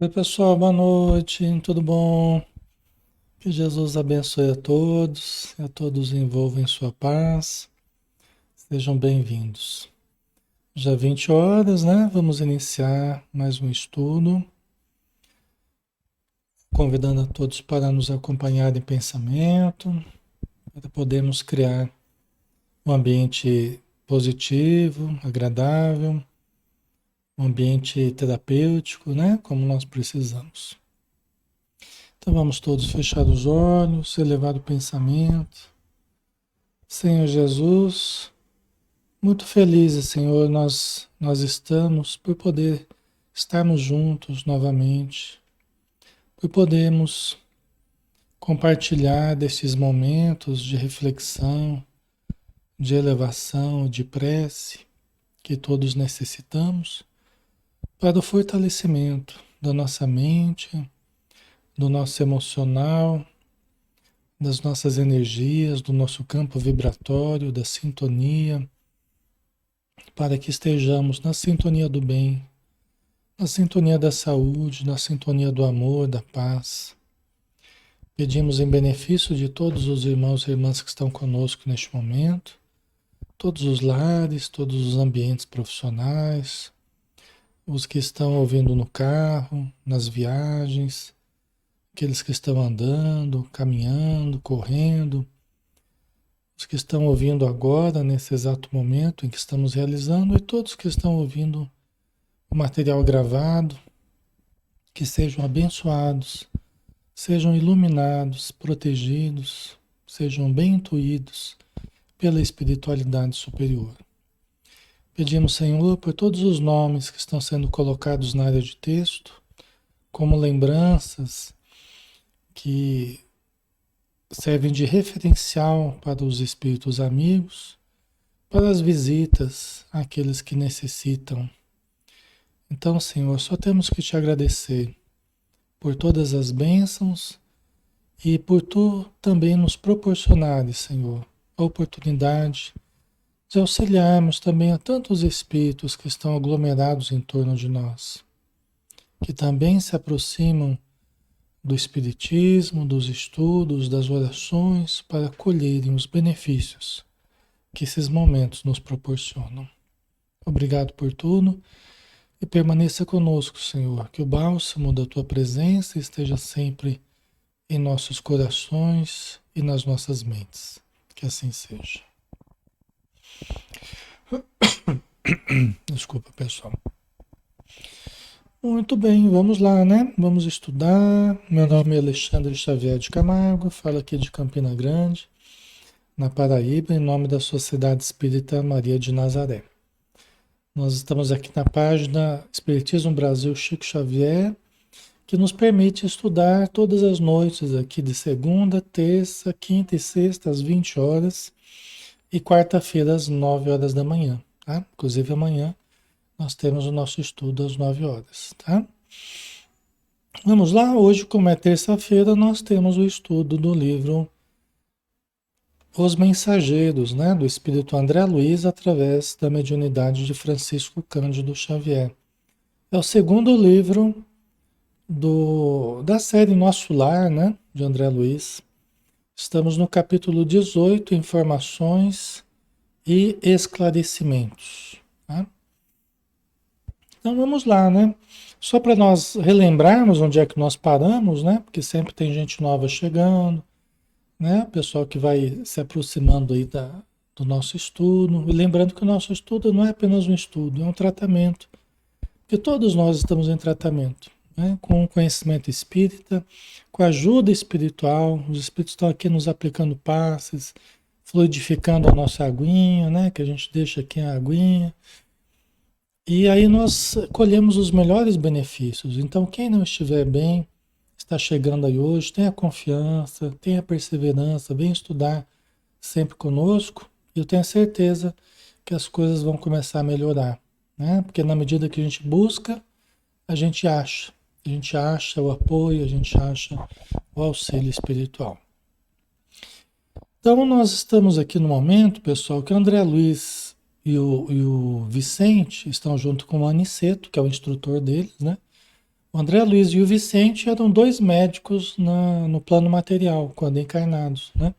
Oi, pessoal, boa noite, tudo bom? Que Jesus abençoe a todos, e a todos envolva em sua paz. Sejam bem-vindos. Já 20 horas, né? Vamos iniciar mais um estudo, convidando a todos para nos acompanhar em pensamento, para podermos criar um ambiente positivo, agradável, um ambiente terapêutico, né? Como nós precisamos. Então vamos todos fechar os olhos, elevar o pensamento. Senhor Jesus, muito felizes, Senhor, nós estamos por poder estarmos juntos novamente, por podermos compartilhar desses momentos de reflexão, de elevação, de prece que todos necessitamos para o fortalecimento da nossa mente, do nosso emocional, das nossas energias, do nosso campo vibratório, da sintonia, para que estejamos na sintonia do bem, na sintonia da saúde, na sintonia do amor, da paz. Pedimos em benefício de todos os irmãos e irmãs que estão conosco neste momento, todos os lares, todos os ambientes profissionais, os que estão ouvindo no carro, nas viagens, aqueles que estão andando, caminhando, correndo, os que estão ouvindo agora, nesse exato momento em que estamos realizando, e todos que estão ouvindo o material gravado, que sejam abençoados, sejam iluminados, protegidos, sejam bem intuídos pela espiritualidade superior. Pedimos, Senhor, por todos os nomes que estão sendo colocados na área de texto, como lembranças que servem de referencial para os espíritos amigos, para as visitas àqueles que necessitam. Então, Senhor, só temos que te agradecer por todas as bênçãos e por tu também nos proporcionares, Senhor, a oportunidade de auxiliarmos também a tantos espíritos que estão aglomerados em torno de nós, que também se aproximam do Espiritismo, dos estudos, das orações, para colherem os benefícios que esses momentos nos proporcionam. Obrigado por tudo. E permaneça conosco, Senhor, que o bálsamo da tua presença esteja sempre em nossos corações e nas nossas mentes. Que assim seja. Desculpa, pessoal. Muito bem, vamos lá, né? Vamos estudar. Meu nome é Alexandre Xavier de Camargo, falo aqui de Campina Grande, na Paraíba, em nome da Sociedade Espírita Maria de Nazaré. Nós estamos aqui na página Espiritismo Brasil Chico Xavier, que nos permite estudar todas as noites aqui de segunda, terça, quinta e sexta às 20 horas e quarta-feira às 9 horas da manhã, tá? Inclusive amanhã nós temos o nosso estudo às 9 horas, tá? Vamos lá, hoje como é terça-feira nós temos o estudo do livro Os Mensageiros, né, do Espírito André Luiz através da mediunidade de Francisco Cândido Xavier. É o segundo livro da série Nosso Lar, né, de André Luiz. Estamos no capítulo 18, Informações e Esclarecimentos. Tá? Então vamos lá, né? Só para nós relembrarmos onde é que nós paramos, né? Porque sempre tem gente nova chegando, né? Pessoal que vai se aproximando aí do nosso estudo. E lembrando que o nosso estudo não é apenas um estudo, é um tratamento. Porque todos nós estamos em tratamento, né? Com o conhecimento espírita, com a ajuda espiritual. Os espíritos estão aqui nos aplicando passes, fluidificando a nossa aguinha, né? Que a gente deixa aqui a aguinha. E aí nós colhemos os melhores benefícios. Então, quem não estiver bem, está chegando aí hoje, tenha confiança, tenha perseverança, vem estudar sempre conosco. E eu tenho certeza que as coisas vão começar a melhorar, né? Porque na medida que a gente busca, a gente acha. A gente acha o apoio, a gente acha o auxílio espiritual. Então, nós estamos aqui no momento, pessoal, que o André Luiz e o Vicente estão junto com o Aniceto, que é o instrutor deles, né? O André Luiz e o Vicente eram dois médicos no plano material, quando encarnados, né?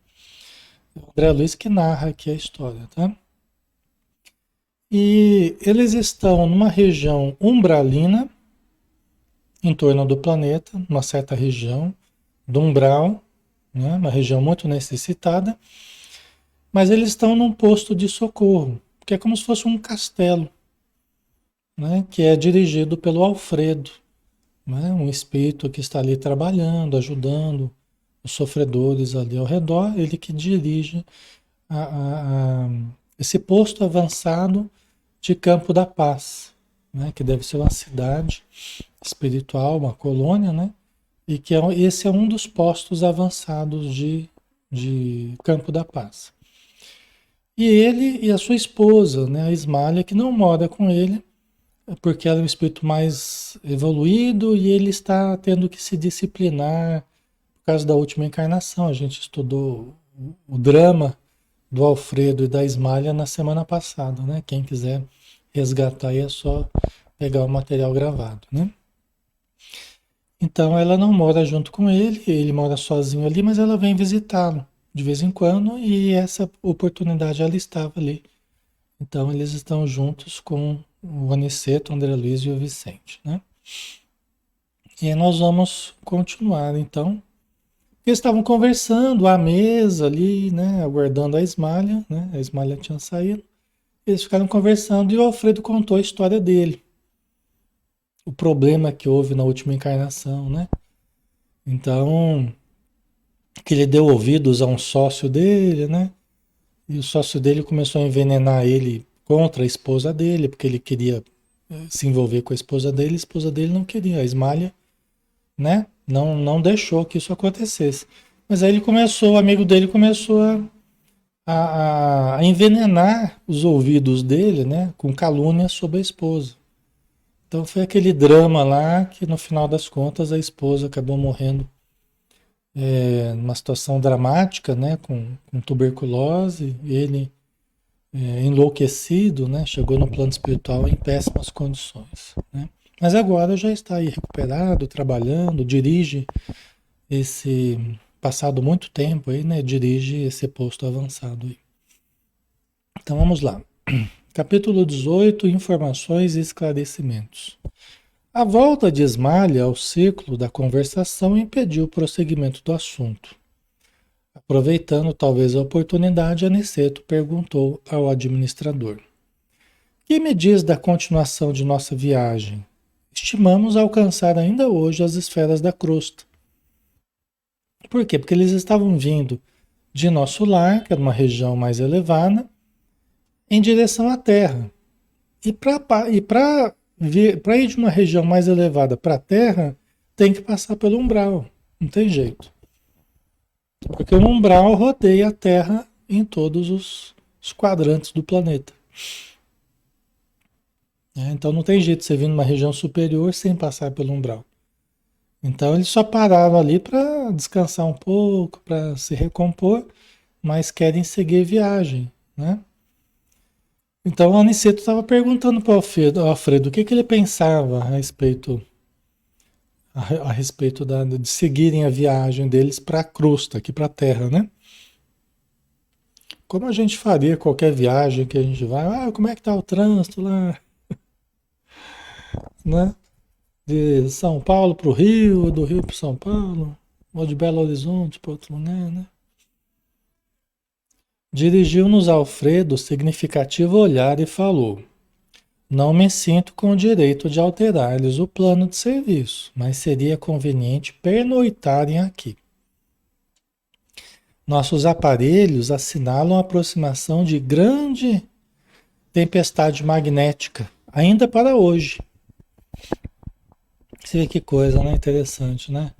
O André Luiz que narra aqui a história, tá? E eles estão numa região umbralina, em torno do planeta, uma certa região do umbral, né? Uma região muito necessitada, mas eles estão num posto de socorro, que é como se fosse um castelo, né? Que é dirigido pelo Alfredo, né? Um espírito que está ali trabalhando, ajudando os sofredores ali ao redor, ele que dirige esse posto avançado de Campo da Paz, né? Que deve ser uma cidade espiritual, uma colônia, né? E que esse é um dos postos avançados de Campo da Paz. E ele e a sua esposa, né, a Ismália, que não mora com ele, porque ela é um espírito mais evoluído e ele está tendo que se disciplinar por causa da última encarnação. A gente estudou o drama do Alfredo e da Ismália na semana passada, né? Quem quiser resgatar aí é só pegar o material gravado, né? Então ela não mora junto com ele mora sozinho ali, mas ela vem visitá-lo de vez em quando e essa oportunidade ela estava ali. Então eles estão juntos com o Aniceto, o André Luiz e o Vicente, né? E aí nós vamos continuar então. Eles estavam conversando à mesa ali, né? Aguardando a Ismália, né? A Ismália tinha saído. Eles ficaram conversando e o Alfredo contou a história dele. O problema que houve na última encarnação, né? Então, que ele deu ouvidos a um sócio dele, né? E o sócio dele começou a envenenar ele contra a esposa dele, porque ele queria se envolver com a esposa dele não queria, a Ismália, né? Não deixou que isso acontecesse. Mas aí ele começou, o amigo dele começou a envenenar os ouvidos dele, né? Com calúnias sobre a esposa. Então foi aquele drama lá que no final das contas a esposa acabou morrendo numa situação dramática, né? Com tuberculose, ele enlouquecido, né? Chegou no plano espiritual em péssimas condições, né? Mas agora já está aí recuperado, trabalhando, dirige esse, passado muito tempo aí, né? Dirige esse posto avançado aí. Então vamos lá. Capítulo 18, informações e esclarecimentos. A volta de Ismália ao círculo da conversação impediu o prosseguimento do assunto. Aproveitando talvez a oportunidade, Aniceto perguntou ao administrador: que me diz da continuação de nossa viagem? Estimamos alcançar ainda hoje as esferas da crosta. Por quê? Porque eles estavam vindo de nosso lar, que era uma região mais elevada, em direção à Terra. E para ir de uma região mais elevada para a Terra, tem que passar pelo umbral. Não tem jeito. Porque o umbral rodeia a Terra em todos os quadrantes do planeta. Então não tem jeito de você vir numa região superior sem passar pelo umbral. Então eles só pararam ali para descansar um pouco, para se recompor, mas querem seguir viagem, né? Então o Aniceto estava perguntando para o Alfredo o que ele pensava a respeito de seguirem a viagem deles para a crosta, aqui para a Terra, né? Como a gente faria qualquer viagem que a gente vai, como é que tá o trânsito lá, né? De São Paulo para o Rio, do Rio para São Paulo, ou de Belo Horizonte para outro lugar, né? Dirigiu-nos Alfredo significativo olhar e falou: não me sinto com o direito de alterar-lhes o plano de serviço, mas seria conveniente pernoitarem aqui. Nossos aparelhos assinalam a aproximação de grande tempestade magnética, ainda para hoje. Você vê que coisa, né? Interessante, né?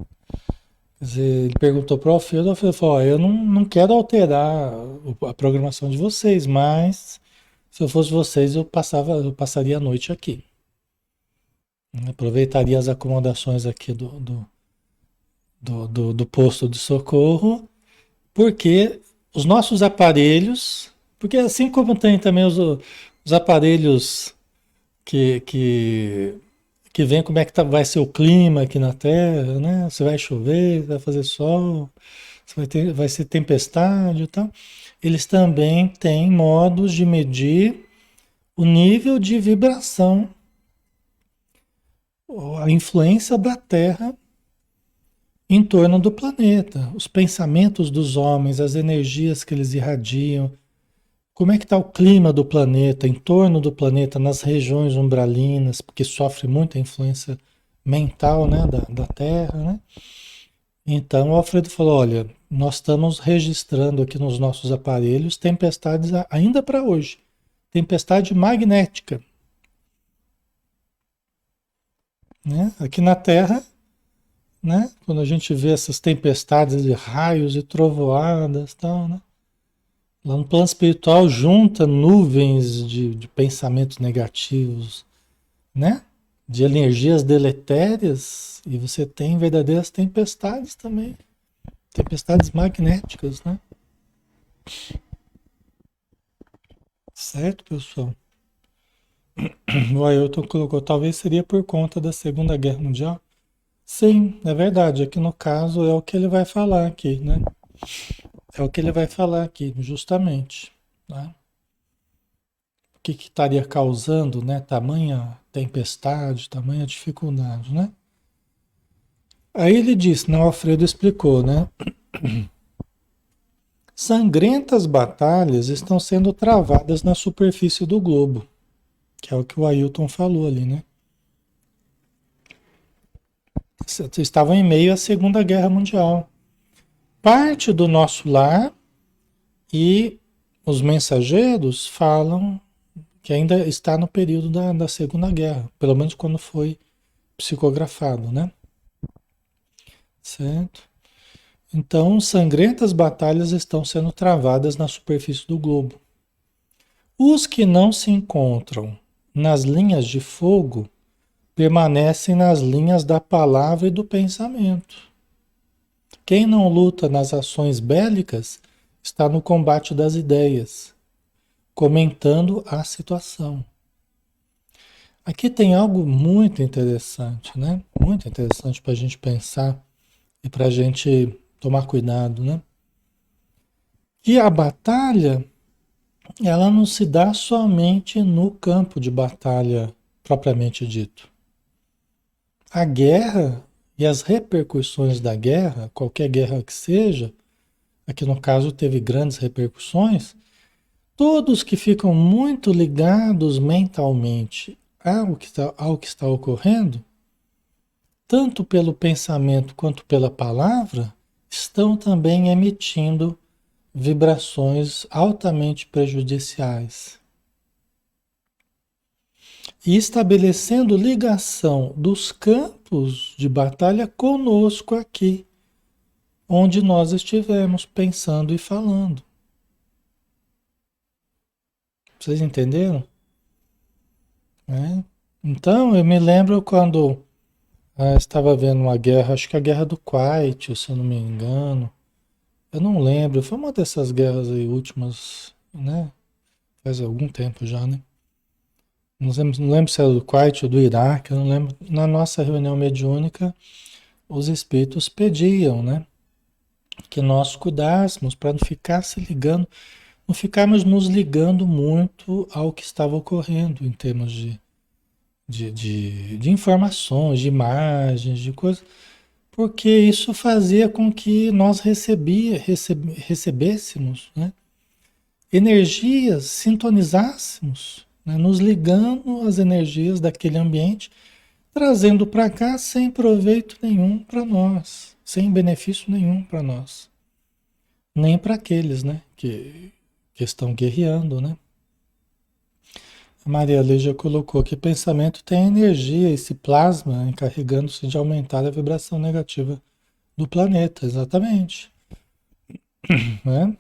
Quer dizer, ele perguntou para o Alfredo falou: eu não quero alterar a programação de vocês, mas se eu fosse vocês, eu passaria a noite aqui. Aproveitaria as acomodações aqui do posto de socorro, porque os nossos aparelhos, porque assim como tem também os aparelhos que que vem como é que vai ser o clima aqui na Terra, né? Se vai chover, se vai fazer sol, se vai ser tempestade e tal. Eles também têm modos de medir o nível de vibração, a influência da Terra em torno do planeta, os pensamentos dos homens, as energias que eles irradiam, como é que está o clima do planeta, em torno do planeta, nas regiões umbralinas, porque sofre muita influência mental, né, da Terra, né? Então, o Alfredo falou, olha, nós estamos registrando aqui nos nossos aparelhos tempestades ainda para hoje. Tempestade magnética, né? Aqui na Terra, né? Quando a gente vê essas tempestades de raios e trovoadas, tal, né? Lá no plano espiritual junta nuvens de pensamentos negativos, né? De energias deletérias e você tem verdadeiras tempestades também, tempestades magnéticas, né? Certo, pessoal? O Ailton colocou, talvez seria por conta da Segunda Guerra Mundial. Sim, é verdade. Aqui no caso é o que ele vai falar aqui, né? É o que ele vai falar aqui, justamente, né? O que que estaria causando, né? Tamanha tempestade, tamanha dificuldade, né? Aí ele disse, né? O Alfredo explicou, né? Sangrentas batalhas estão sendo travadas na superfície do globo, que é o que o Ailton falou ali, né? Estavam em meio à Segunda Guerra Mundial. Parte do nosso lar e os mensageiros falam que ainda está no período da Segunda Guerra, pelo menos quando foi psicografado, né? Certo? Então, sangrentas batalhas estão sendo travadas na superfície do globo. Os que não se encontram nas linhas de fogo permanecem nas linhas da palavra e do pensamento. Quem não luta nas ações bélicas está no combate das ideias, comentando a situação. Aqui tem algo muito interessante, né? Muito interessante para a gente pensar e para a gente tomar cuidado, né? Que a batalha, ela não se dá somente no campo de batalha propriamente dito. A guerra e as repercussões da guerra, qualquer guerra que seja, aqui no caso teve grandes repercussões, todos que ficam muito ligados mentalmente ao que está ocorrendo, tanto pelo pensamento quanto pela palavra, estão também emitindo vibrações altamente prejudiciais e estabelecendo ligação dos campos de batalha conosco aqui, onde nós estivermos pensando e falando. Vocês entenderam? É. Então, eu me lembro quando estava vendo uma guerra, acho que a Guerra do Kuwait, se eu não me engano. Eu não lembro, foi uma dessas guerras aí últimas, né? Faz algum tempo já, né? Não lembro se era do Kuwait ou do Iraque, eu não lembro. Na nossa reunião mediúnica, os espíritos pediam, né? Que nós cuidássemos para não ficar se ligando, não ficarmos nos ligando muito ao que estava ocorrendo em termos de informações, de imagens, de coisas, porque isso fazia com que nós recebêssemos, né, energias, sintonizássemos, né, nos ligando às energias daquele ambiente, trazendo para cá sem proveito nenhum para nós, sem benefício nenhum para nós, nem para aqueles, né, que estão guerreando, né? A Maria Lígia colocou que pensamento tem energia e se plasma encarregando-se de aumentar a vibração negativa do planeta, exatamente. Né?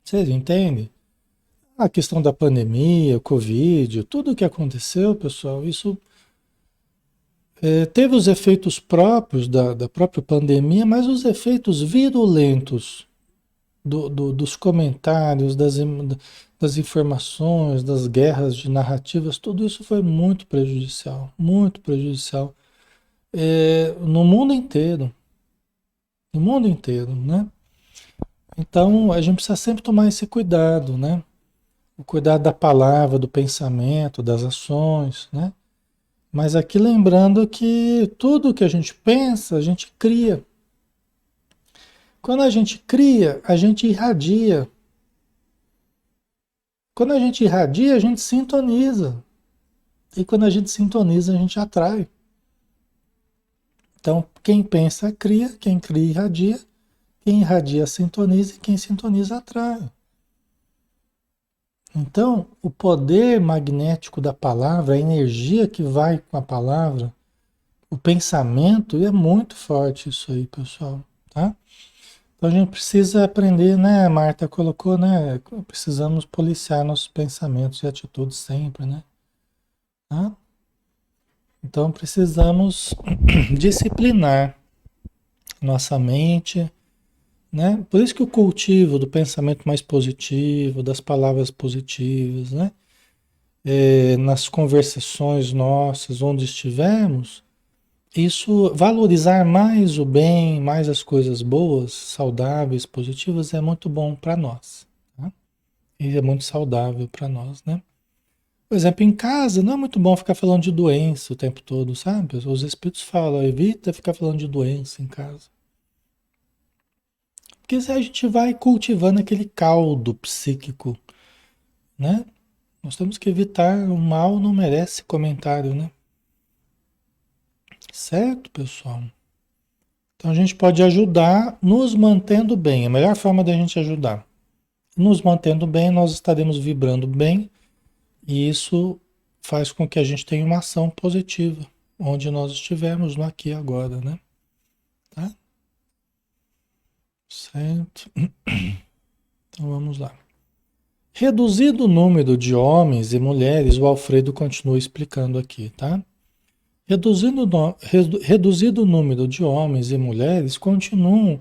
Vocês entendem? A questão da pandemia, o Covid, tudo o que aconteceu, pessoal, isso teve os efeitos próprios da própria pandemia, mas os efeitos virulentos dos comentários, das informações, das guerras de narrativas, tudo isso foi muito prejudicial no mundo inteiro, né? Então a gente precisa sempre tomar esse cuidado, né? O cuidado da palavra, do pensamento, das ações, né? Mas aqui lembrando que tudo que a gente pensa, a gente cria. Quando a gente cria, a gente irradia. Quando a gente irradia, a gente sintoniza. E quando a gente sintoniza, a gente atrai. Então, quem pensa cria, quem cria irradia, quem irradia sintoniza e quem sintoniza atrai. Então, o poder magnético da palavra, a energia que vai com a palavra, o pensamento, é muito forte isso aí, pessoal, tá? Então a gente precisa aprender, né? A Marta colocou, né? Precisamos policiar nossos pensamentos e atitudes sempre, né? Tá? Então precisamos disciplinar nossa mente, né? Por isso que o cultivo do pensamento mais positivo, das palavras positivas, né? Nas conversações nossas, onde estivermos, isso, valorizar mais o bem, mais as coisas boas, saudáveis, positivas, é muito bom para nós, tá? E é muito saudável para nós, né? Por exemplo, em casa, não é muito bom ficar falando de doença o tempo todo, sabe? Os espíritos falam, evita ficar falando de doença em casa. Porque a gente vai cultivando aquele caldo psíquico, né? Nós temos que evitar, o mal não merece comentário, né? Certo, pessoal? Então a gente pode ajudar nos mantendo bem. A melhor forma da gente ajudar. Nos mantendo bem, nós estaremos vibrando bem e isso faz com que a gente tenha uma ação positiva onde nós estivermos no aqui e agora, né? Tá? Certo. Então vamos lá. Reduzido o número de homens e mulheres, o Alfredo continua explicando aqui, tá? Reduzido o número de homens e mulheres continuam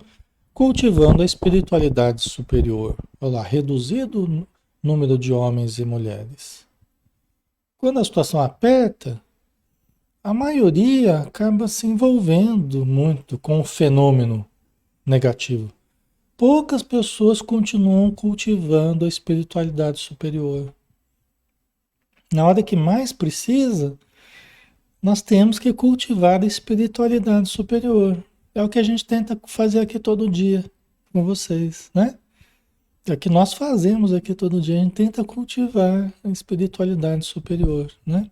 cultivando a espiritualidade superior. Olha lá, reduzido o número de homens e mulheres. Quando a situação aperta, a maioria acaba se envolvendo muito com o fenômeno negativo. Poucas pessoas continuam cultivando a espiritualidade superior. Na hora que mais precisa, nós temos que cultivar a espiritualidade superior. É o que a gente tenta fazer aqui todo dia com vocês, né? É o que nós fazemos aqui todo dia, a gente tenta cultivar a espiritualidade superior, né?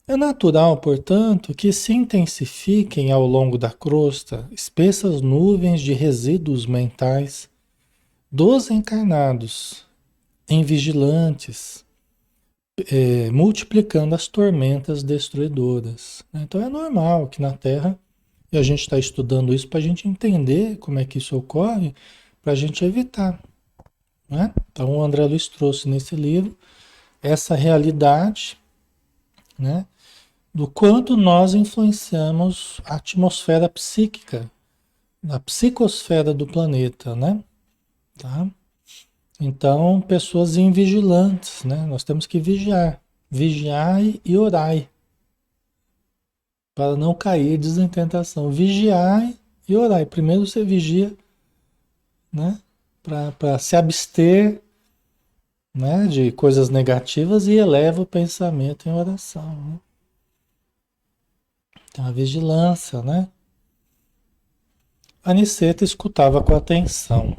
É natural, portanto, que se intensifiquem ao longo da crosta espessas nuvens de resíduos mentais dos encarnados, em vigilantes, multiplicando as tormentas destruidoras. Então é normal que na Terra, e a gente está estudando isso para a gente entender como é que isso ocorre, para a gente evitar, né? Então o André Luiz trouxe nesse livro essa realidade, né? Do quanto nós influenciamos a atmosfera psíquica, a psicosfera do planeta, né? Tá? Então, pessoas invigilantes, né? Nós temos que vigiar. Vigiai e orai, para não cair em tentação. Vigiai e orai. Primeiro você vigia, né? Para se abster, né? De coisas negativas e eleva o pensamento em oração, né? Então, a vigilância, né? Aniceta escutava com atenção.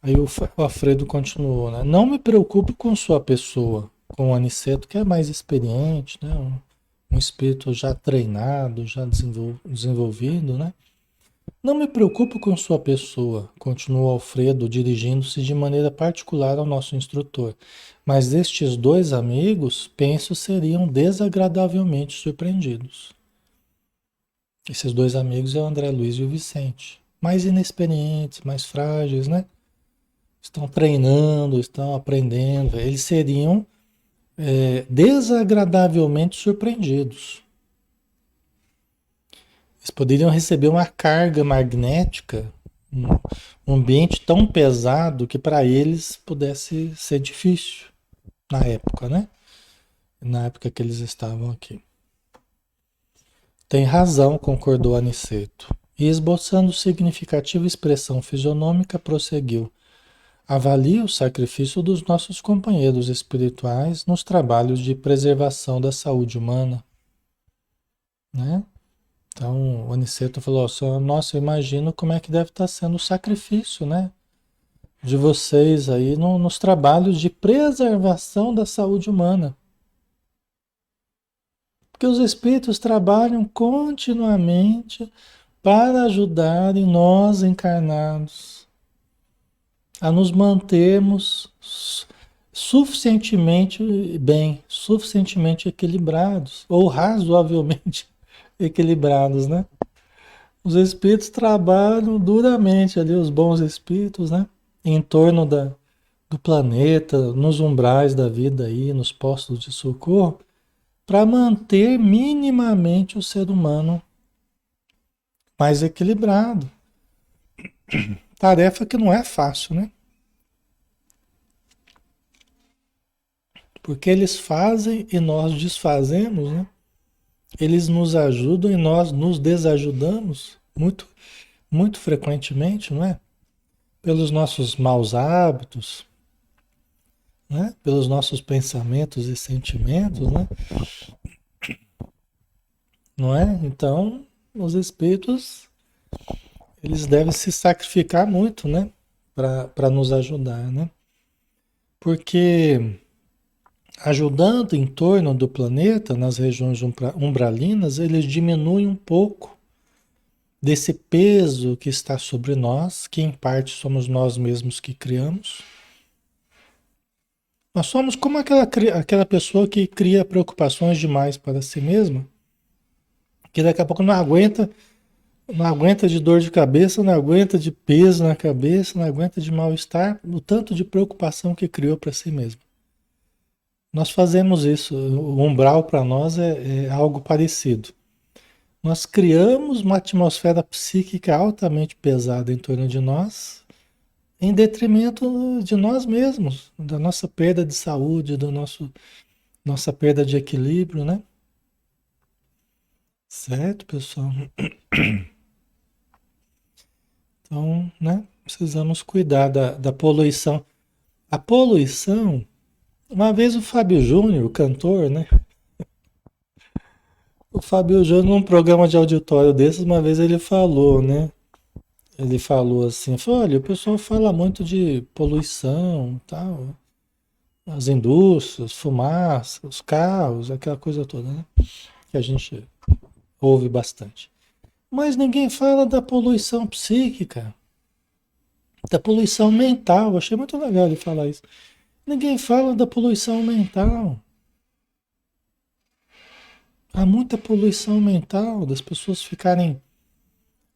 Aí o Alfredo continuou, né? Não me preocupo com sua pessoa, com o Aniceto, que é mais experiente, né? Um espírito já treinado, já desenvolvido, né? Não me preocupo com sua pessoa, continuou Alfredo, dirigindo-se de maneira particular ao nosso instrutor. Mas estes dois amigos, penso, seriam desagradavelmente surpreendidos. Esses dois amigos é o André Luiz e o Vicente. Mais inexperientes, mais frágeis, né? Estão treinando, estão aprendendo. Eles seriam desagradavelmente surpreendidos. Eles poderiam receber uma carga magnética, um ambiente tão pesado que para eles pudesse ser difícil na época, né? Na época que eles estavam aqui. Tem razão, concordou Aniceto. E esboçando significativa expressão fisionômica, prosseguiu. Avalie o sacrifício dos nossos companheiros espirituais nos trabalhos de preservação da saúde humana, né? Então, o Aniceto falou, nossa, eu imagino como é que deve estar sendo o sacrifício, né? De vocês aí nos trabalhos de preservação da saúde humana. Porque os espíritos trabalham continuamente para ajudarem nós encarnados a nos mantermos suficientemente bem, suficientemente equilibrados, ou razoavelmente equilibrados, né? Os espíritos trabalham duramente ali, os bons espíritos, né? Em torno do planeta, nos umbrais da vida aí, nos postos de socorro, para manter minimamente o ser humano mais equilibrado. Tarefa que não é fácil, né? Porque eles fazem e nós desfazemos, né? Eles nos ajudam e nós nos desajudamos muito, muito frequentemente, não é? Pelos nossos maus hábitos, né? Pelos nossos pensamentos e sentimentos, né? Não é? Então, os espíritos, eles devem se sacrificar muito, né? Para nos ajudar, né? Porque ajudando em torno do planeta, nas regiões umbralinas, eles diminuem um pouco desse peso que está sobre nós, que em parte somos nós mesmos que criamos. Nós somos como aquela pessoa que cria preocupações demais para si mesma, que daqui a pouco não aguenta de dor de cabeça, não aguenta de peso na cabeça, não aguenta de mal-estar, o tanto de preocupação que criou para si mesmo. Nós fazemos isso, o umbral para nós é algo parecido. Nós criamos uma atmosfera psíquica altamente pesada em torno de nós, em detrimento de nós mesmos, da nossa perda de saúde, nossa perda de equilíbrio, né? Certo, pessoal? Então, né? Precisamos cuidar da poluição. A poluição, uma vez o Fábio Júnior, o cantor, né? O Fábio Júnior, num programa de auditório desses, uma vez ele falou, né? Ele falou assim, falou, olha, o pessoal fala muito de poluição, tal, as indústrias, fumaça, os carros, aquela coisa toda, né? Que a gente ouve bastante. Mas ninguém fala da poluição psíquica, da poluição mental. Eu achei muito legal ele falar isso. Ninguém fala da poluição mental. Há muita poluição mental, das pessoas ficarem,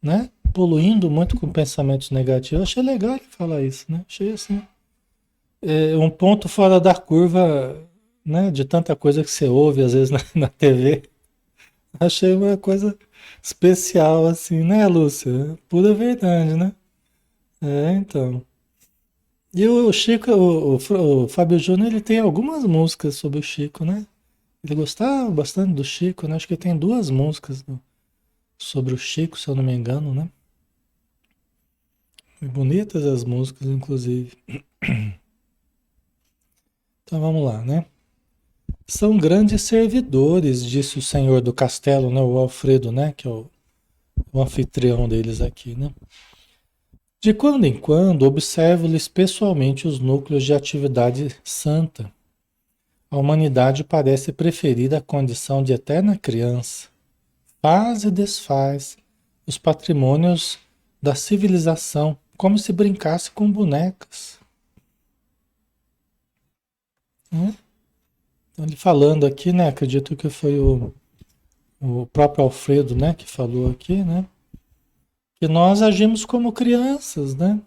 né, poluindo muito com pensamentos negativos. Eu achei legal ele falar isso, né? Achei assim, um ponto fora da curva, né, de tanta coisa que você ouve às vezes na TV. Achei uma coisa especial assim, né, Lúcia? Pura verdade, né? É, então. E o Chico, o Fábio Júnior, ele tem algumas músicas sobre o Chico, né? Ele gostava bastante do Chico, né? Acho que tem duas músicas sobre o Chico, se eu não me engano, né? E bonitas as músicas, inclusive. Então vamos lá, né? São grandes servidores, disse o senhor do castelo, né? O Alfredo, né? Que é o anfitrião deles aqui, né? De quando em quando, observo-lhes pessoalmente os núcleos de atividade santa. A humanidade parece preferir a condição de eterna criança. Faz e desfaz os patrimônios da civilização, como se brincasse com bonecas. Né? Então, ele falando aqui, né? Acredito que foi o próprio Alfredo, né? Que falou aqui, né? Que nós agimos como crianças, né?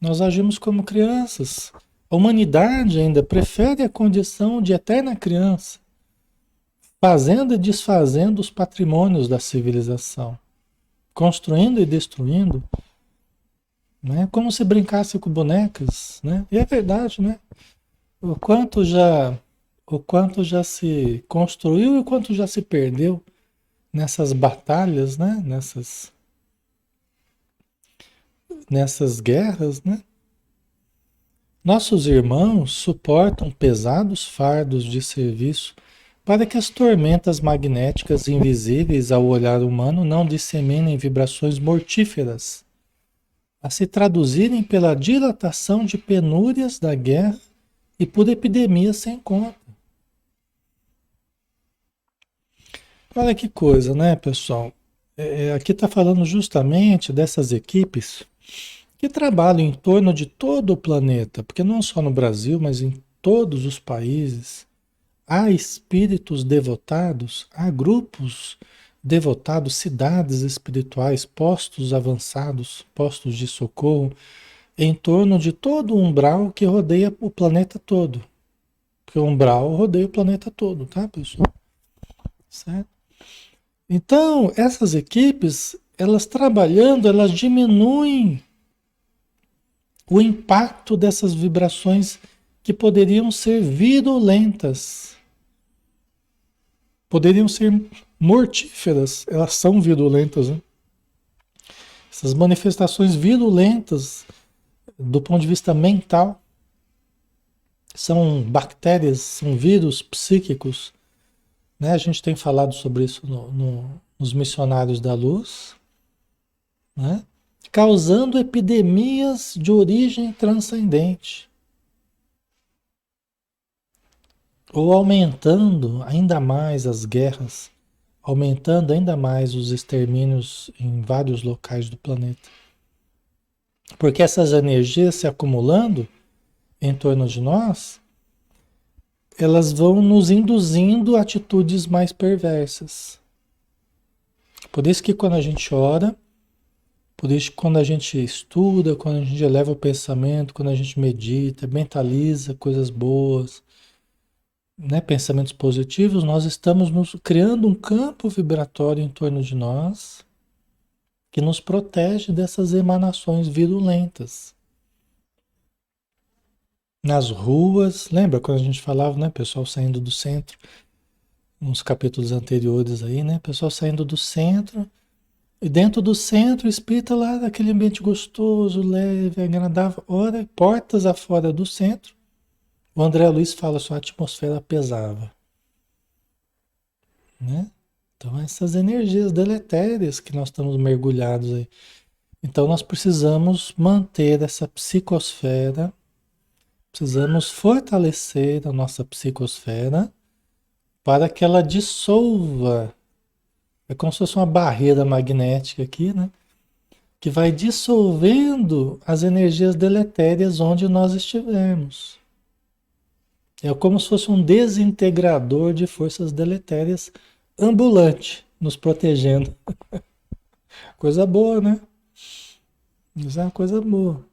Nós agimos como crianças. A humanidade ainda prefere a condição de eterna criança, fazendo e desfazendo os patrimônios da civilização, construindo e destruindo, né? Como se brincasse com bonecas, né? E é verdade, né? O quanto já, o quanto já se construiu e o quanto já se perdeu nessas batalhas, né? Nessas guerras, né? Nossos irmãos suportam pesados fardos de serviço para que as tormentas magnéticas invisíveis ao olhar humano não disseminem vibrações mortíferas, a se traduzirem pela dilatação de penúrias da guerra e por epidemias sem conta. Olha que coisa, né, pessoal? Aqui está falando justamente dessas equipes que trabalham em torno de todo o planeta, porque não só no Brasil, mas em todos os países, há espíritos devotados, há grupos devotados, cidades espirituais, postos avançados, postos de socorro, em torno de todo o umbral que rodeia o planeta todo. Porque o umbral rodeia o planeta todo, tá, pessoal? Certo? Então, essas equipes, elas trabalhando, elas diminuem o impacto dessas vibrações que poderiam ser virulentas, poderiam ser mortíferas, elas são virulentas, né? Essas manifestações virulentas do ponto de vista mental são bactérias, são vírus psíquicos, né? A gente tem falado sobre isso nos missionários da luz, né? Causando epidemias de origem transcendente, ou aumentando ainda mais as guerras, aumentando ainda mais os extermínios em vários locais do planeta. Porque essas energias se acumulando em torno de nós, elas vão nos induzindo a atitudes mais perversas. Por isso que quando a gente ora, por isso que quando a gente estuda, quando a gente eleva o pensamento, quando a gente medita, mentaliza coisas boas, né, pensamentos positivos, nós estamos criando um campo vibratório em torno de nós que nos protege dessas emanações virulentas. Nas ruas, lembra quando a gente falava, né, pessoal saindo do centro, nos capítulos anteriores aí, né, pessoal saindo do centro, e dentro do centro, o espírita lá, daquele ambiente gostoso, leve, agradável, ora, portas afora do centro, o André Luiz fala, sua atmosfera pesava, né? Então, essas energias deletérias que nós estamos mergulhados aí. Então, nós precisamos manter essa psicosfera, precisamos fortalecer a nossa psicosfera para que ela dissolva. É como se fosse uma barreira magnética aqui, né? Que vai dissolvendo as energias deletérias onde nós estivermos. É como se fosse um desintegrador de forças deletérias ambulante, nos protegendo. Coisa boa, né? Isso é uma coisa boa.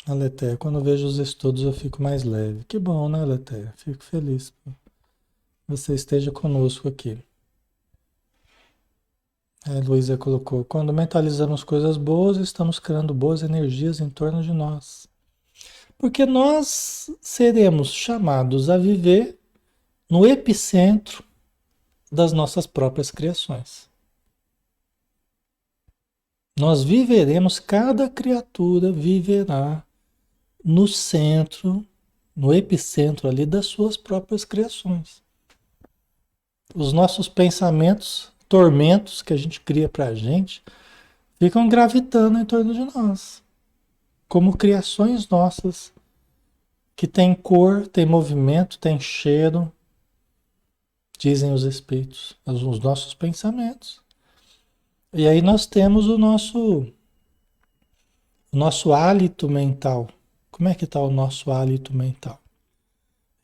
Aletheia, quando eu vejo os estudos eu fico mais leve. Que bom, né, Aletheia? Fico feliz que você esteja conosco aqui. Luísa colocou, quando mentalizamos coisas boas, estamos criando boas energias em torno de nós. Porque nós seremos chamados a viver no epicentro das nossas próprias criações. Nós viveremos, cada criatura viverá no centro, no epicentro ali das suas próprias criações. Os nossos pensamentos, tormentos que a gente cria para a gente, ficam gravitando em torno de nós, como criações nossas, que têm cor, têm movimento, têm cheiro, dizem os espíritos, os nossos pensamentos. E aí nós temos o nosso hálito mental. Como é que está o nosso hálito mental?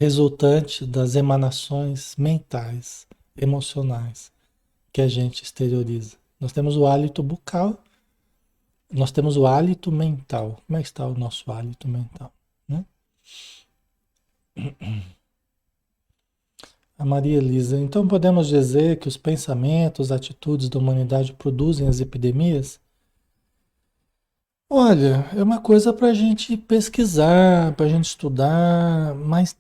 Resultante das emanações mentais, emocionais, que a gente exterioriza. Nós temos o hálito bucal, nós temos o hálito mental. Como é que está o nosso hálito mental? Né? A Maria Elisa. Então podemos dizer que os pensamentos, atitudes da humanidade produzem as epidemias? Olha, é uma coisa para a gente pesquisar, para a gente estudar, mas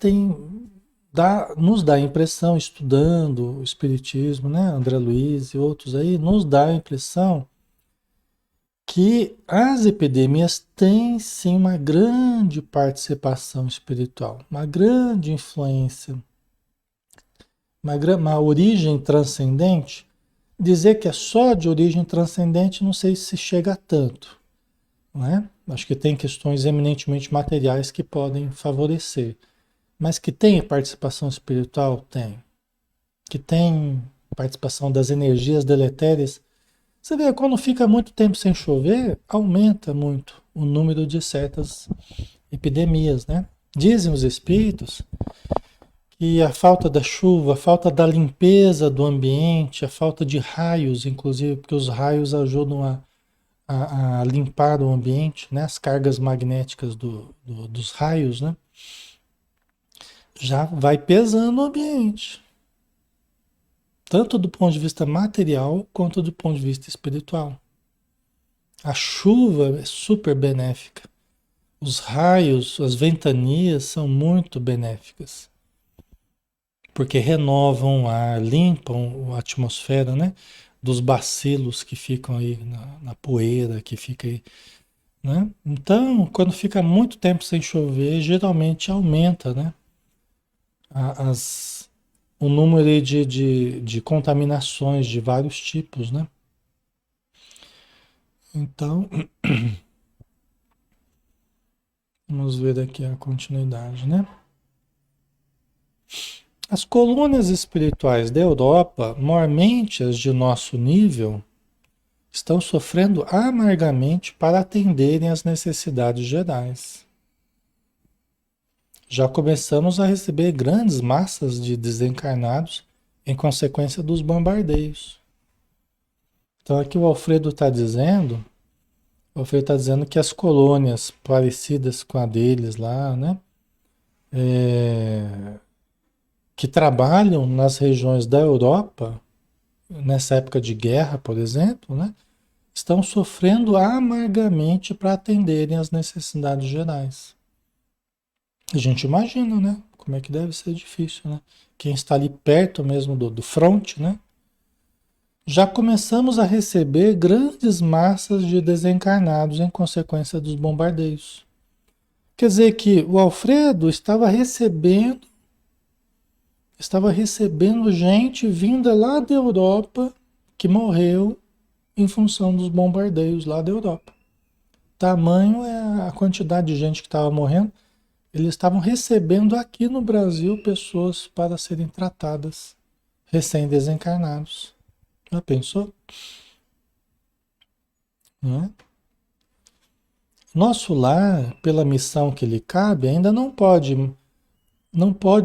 nos dá a impressão, estudando o Espiritismo, né? André Luiz e outros aí, nos dá a impressão que as epidemias têm sim uma grande participação espiritual, uma grande influência, uma origem transcendente. Dizer que é só de origem transcendente, não sei se chega a tanto, né? Acho que tem questões eminentemente materiais que podem favorecer, mas que tem participação espiritual, tem. Que tem participação das energias deletérias. Você vê, quando fica muito tempo sem chover, aumenta muito o número de certas epidemias, né? Dizem os espíritos que a falta da chuva, a falta da limpeza do ambiente, a falta de raios, inclusive, porque os raios ajudam a limpar o ambiente, né? As cargas magnéticas dos raios, né? Já vai pesando o ambiente, tanto do ponto de vista material quanto do ponto de vista espiritual. A chuva é super benéfica. Os raios, as ventanias são muito benéficas, porque renovam o ar, limpam a atmosfera, né? Dos bacilos que ficam aí na poeira, que fica aí, né? Então, quando fica muito tempo sem chover, geralmente aumenta, né? As, o número aí de contaminações de vários tipos, né? Então, vamos ver aqui a continuidade, né? As colônias espirituais da Europa, mormente as de nosso nível, estão sofrendo amargamente para atenderem às necessidades gerais. Já começamos a receber grandes massas de desencarnados em consequência dos bombardeios. Então aqui o Alfredo está dizendo que as colônias parecidas com a deles lá, né? É, que trabalham nas regiões da Europa, nessa época de guerra, por exemplo, né? Estão sofrendo amargamente para atenderem às necessidades gerais. A gente imagina, né? Como é que deve ser difícil, né? Quem está ali perto mesmo do front, né? Já começamos a receber grandes massas de desencarnados em consequência dos bombardeios. Quer dizer que o Alfredo estava recebendo gente vinda lá da Europa que morreu em função dos bombardeios lá da Europa. Tamanho é a quantidade de gente que estava morrendo. Eles estavam recebendo aqui no Brasil pessoas para serem tratadas, recém-desencarnados. Já pensou? Não é? Nosso lar, pela missão que lhe cabe, ainda não pode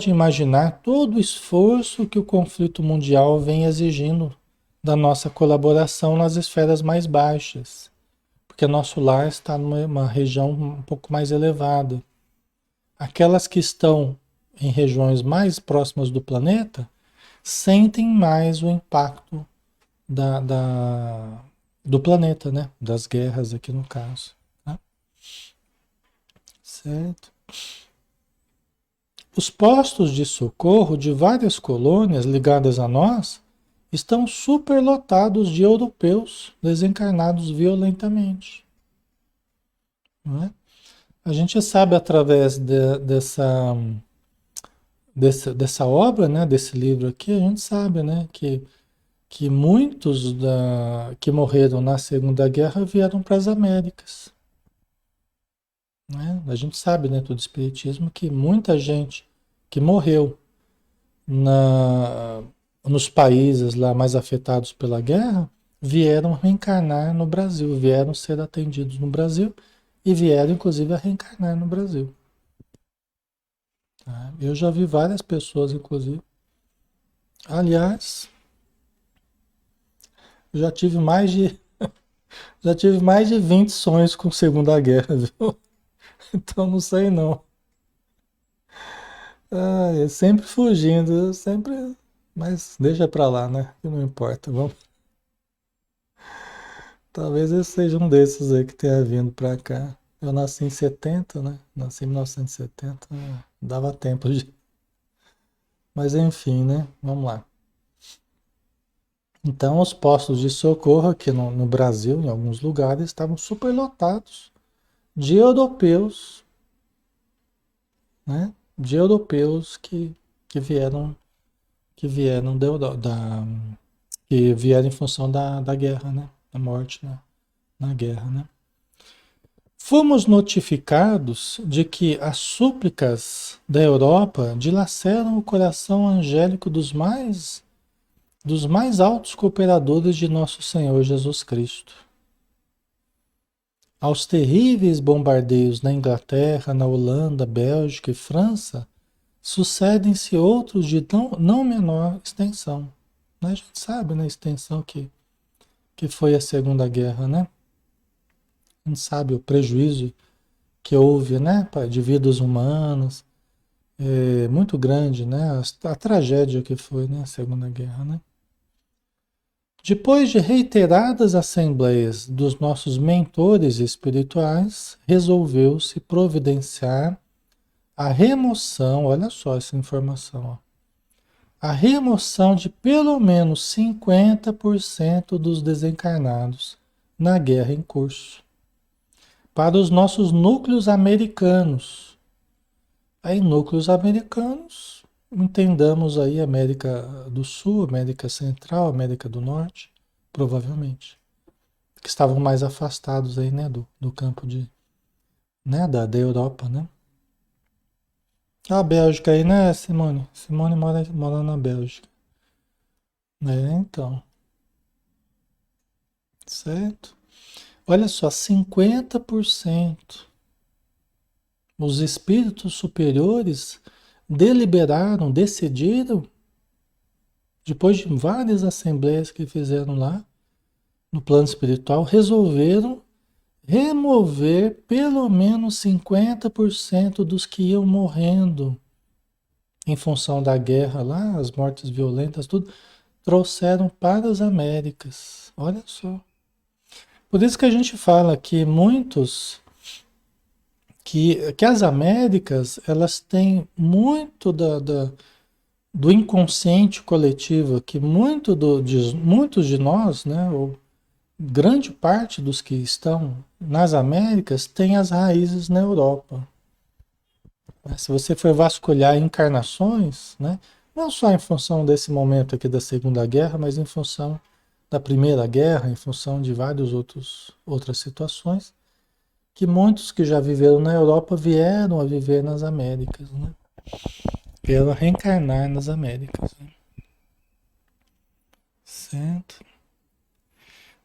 imaginar todo o esforço que o conflito mundial vem exigindo da nossa colaboração nas esferas mais baixas, porque nosso lar está numa região um pouco mais elevada. Aquelas que estão em regiões mais próximas do planeta sentem mais o impacto do planeta, né? Das guerras aqui no caso. Tá? Certo? Os postos de socorro de várias colônias ligadas a nós estão superlotados de europeus desencarnados violentamente. Não é? A gente sabe através dessa obra, né, desse livro aqui, a gente sabe, né, que muitos que morreram na Segunda Guerra vieram para as Américas. Né? A gente sabe dentro do Espiritismo que muita gente que morreu nos países lá mais afetados pela guerra vieram reencarnar no Brasil, vieram ser atendidos no Brasil e vieram inclusive a reencarnar no Brasil. Tá? Eu já vi várias pessoas, inclusive. Aliás, já tive mais de já tive mais de 20 sonhos com Segunda Guerra, viu? Então não sei não. Ah, é sempre fugindo, sempre. Mas deixa pra lá, né? Que não importa. Vamos. Talvez eu seja um desses aí que tenha vindo pra cá. Eu nasci em 70, né? Nasci em 1970. Dava tempo de. Mas enfim, né? Vamos lá. Então, os postos de socorro aqui no Brasil, em alguns lugares, estavam superlotados de europeus, né? De europeus que vieram, que vieram que vieram em função da guerra, né? Da morte na guerra, né? Fomos notificados de que as súplicas da Europa dilaceram o coração angélico dos mais altos cooperadores de nosso Senhor Jesus Cristo. Aos terríveis bombardeios na Inglaterra, na Holanda, Bélgica e França, sucedem-se outros de não menor extensão. Né? A gente sabe, né, a extensão que foi a Segunda Guerra, né? A gente sabe o prejuízo que houve, né, de vidas humanas, muito grande, né? A tragédia que foi, né, a Segunda Guerra, né? Depois de reiteradas assembleias dos nossos mentores espirituais, resolveu-se providenciar a remoção, olha só essa informação, ó, a remoção de pelo menos 50% dos desencarnados na guerra em curso, para os nossos núcleos americanos. Aí, núcleos americanos, entendamos aí América do Sul, América Central, América do Norte, provavelmente, que estavam mais afastados aí, né, do campo né, da Europa, né? A Bélgica aí, né, Simone? Simone mora na Bélgica. Então, certo? Olha só, 50%. Os espíritos superiores deliberaram, decidiram, depois de várias assembleias que fizeram lá, no plano espiritual, resolveram remover pelo menos 50% dos que iam morrendo em função da guerra lá, as mortes violentas, tudo, trouxeram para as Américas. Olha só. Por isso que a gente fala que que as Américas, elas têm muito do inconsciente coletivo, que muitos de nós, né, ou grande parte dos que estão nas Américas, tem as raízes na Europa. Se você for vasculhar encarnações, né, não só em função desse momento aqui da Segunda Guerra, mas em função da Primeira Guerra, em função de várias outras situações, que muitos que já viveram na Europa vieram a viver nas Américas, né? Vieram a reencarnar nas Américas, né? Certo?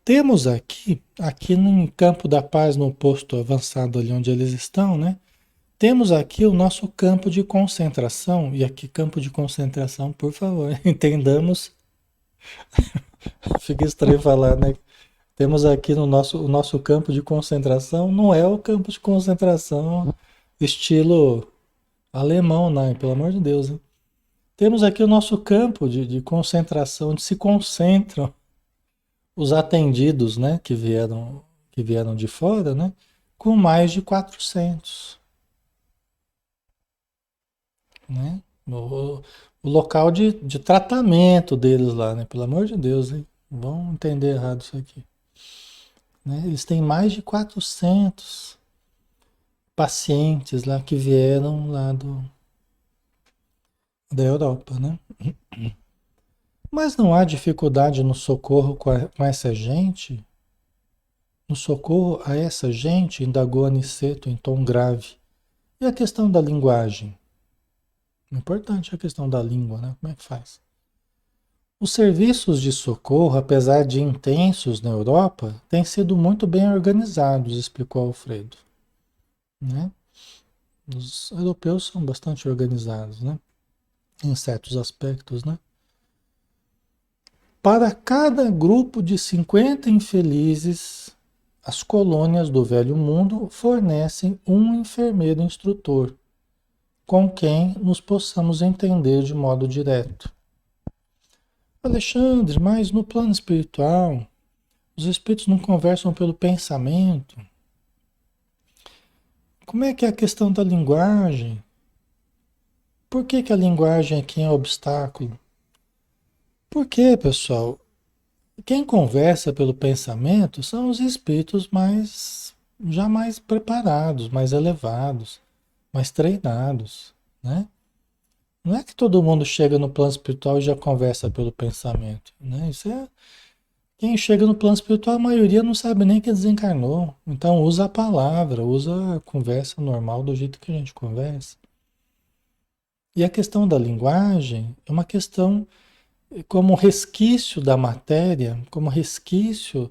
Temos aqui no Campo da Paz, no posto avançado ali onde eles estão, né? Temos aqui o nosso campo de concentração, e aqui campo de concentração, por favor, entendamos, fica estranho falar, né? Temos aqui no o nosso campo de concentração, não é o campo de concentração estilo alemão, não, pelo amor de Deus, hein? Temos aqui o nosso campo de concentração, onde se concentram os atendidos, né, que vieram de fora, né, com mais de 400, né? O local de tratamento deles lá, né? Pelo amor de Deus, hein? Vão entender errado isso aqui, né? Eles têm mais de 400 pacientes lá que vieram lá da Europa, né? Mas não há dificuldade no socorro com essa gente? No socorro a essa gente, indagou Aniceto em tom grave. E a questão da linguagem? Importante a questão da língua, né? Como é que faz? Os serviços de socorro, apesar de intensos na Europa, têm sido muito bem organizados, explicou Alfredo, né? Os europeus são bastante organizados, né? Em certos aspectos, né? Para cada grupo de 50 infelizes, as colônias do Velho Mundo fornecem um enfermeiro instrutor, com quem nos possamos entender de modo direto. Alexandre, mas no plano espiritual, os espíritos não conversam pelo pensamento. Como é que é a questão da linguagem? Por que que a linguagem aqui é obstáculo? Por quê, pessoal? Quem conversa pelo pensamento são os espíritos já mais preparados, mais elevados, mais treinados, né? Não é que todo mundo chega no plano espiritual e já conversa pelo pensamento, né? Quem chega no plano espiritual, a maioria não sabe nem que desencarnou. Então usa a palavra, usa a conversa normal do jeito que a gente conversa. E a questão da linguagem é uma questão como resquício da matéria, como resquício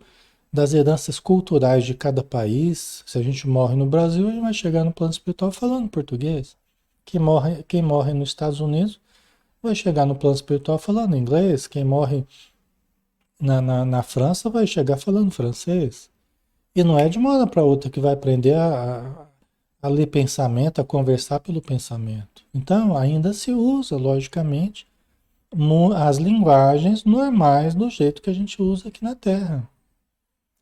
das heranças culturais de cada país. Se a gente morre no Brasil, a gente vai chegar no plano espiritual falando português. Quem morre nos Estados Unidos vai chegar no plano espiritual falando inglês. Quem morre na França vai chegar falando francês. E não é de uma hora para outra que vai aprender a ler pensamento, a conversar pelo pensamento. Então, ainda se usa, logicamente, as linguagens normais do jeito que a gente usa aqui na Terra.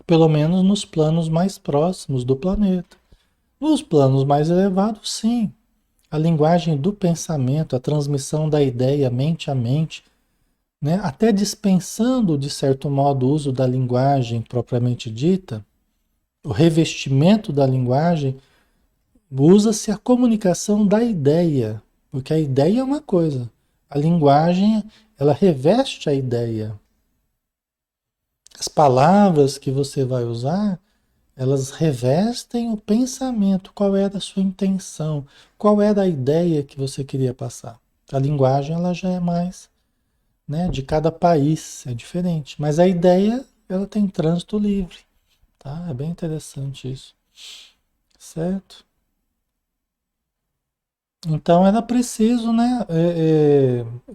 Pelo menos nos planos mais próximos do planeta. Nos planos mais elevados, sim. A linguagem do pensamento, a transmissão da ideia mente a mente, né? Até dispensando, de certo modo, o uso da linguagem propriamente dita, o revestimento da linguagem, usa-se a comunicação da ideia, porque a ideia é uma coisa, a linguagem, ela reveste a ideia. As palavras que você vai usar, elas revestem o pensamento, qual era a sua intenção, qual era a ideia que você queria passar. A linguagem, ela já é mais, né, de cada país, é diferente, mas a ideia, ela tem trânsito livre, tá? É bem interessante isso, certo? Então era preciso, né?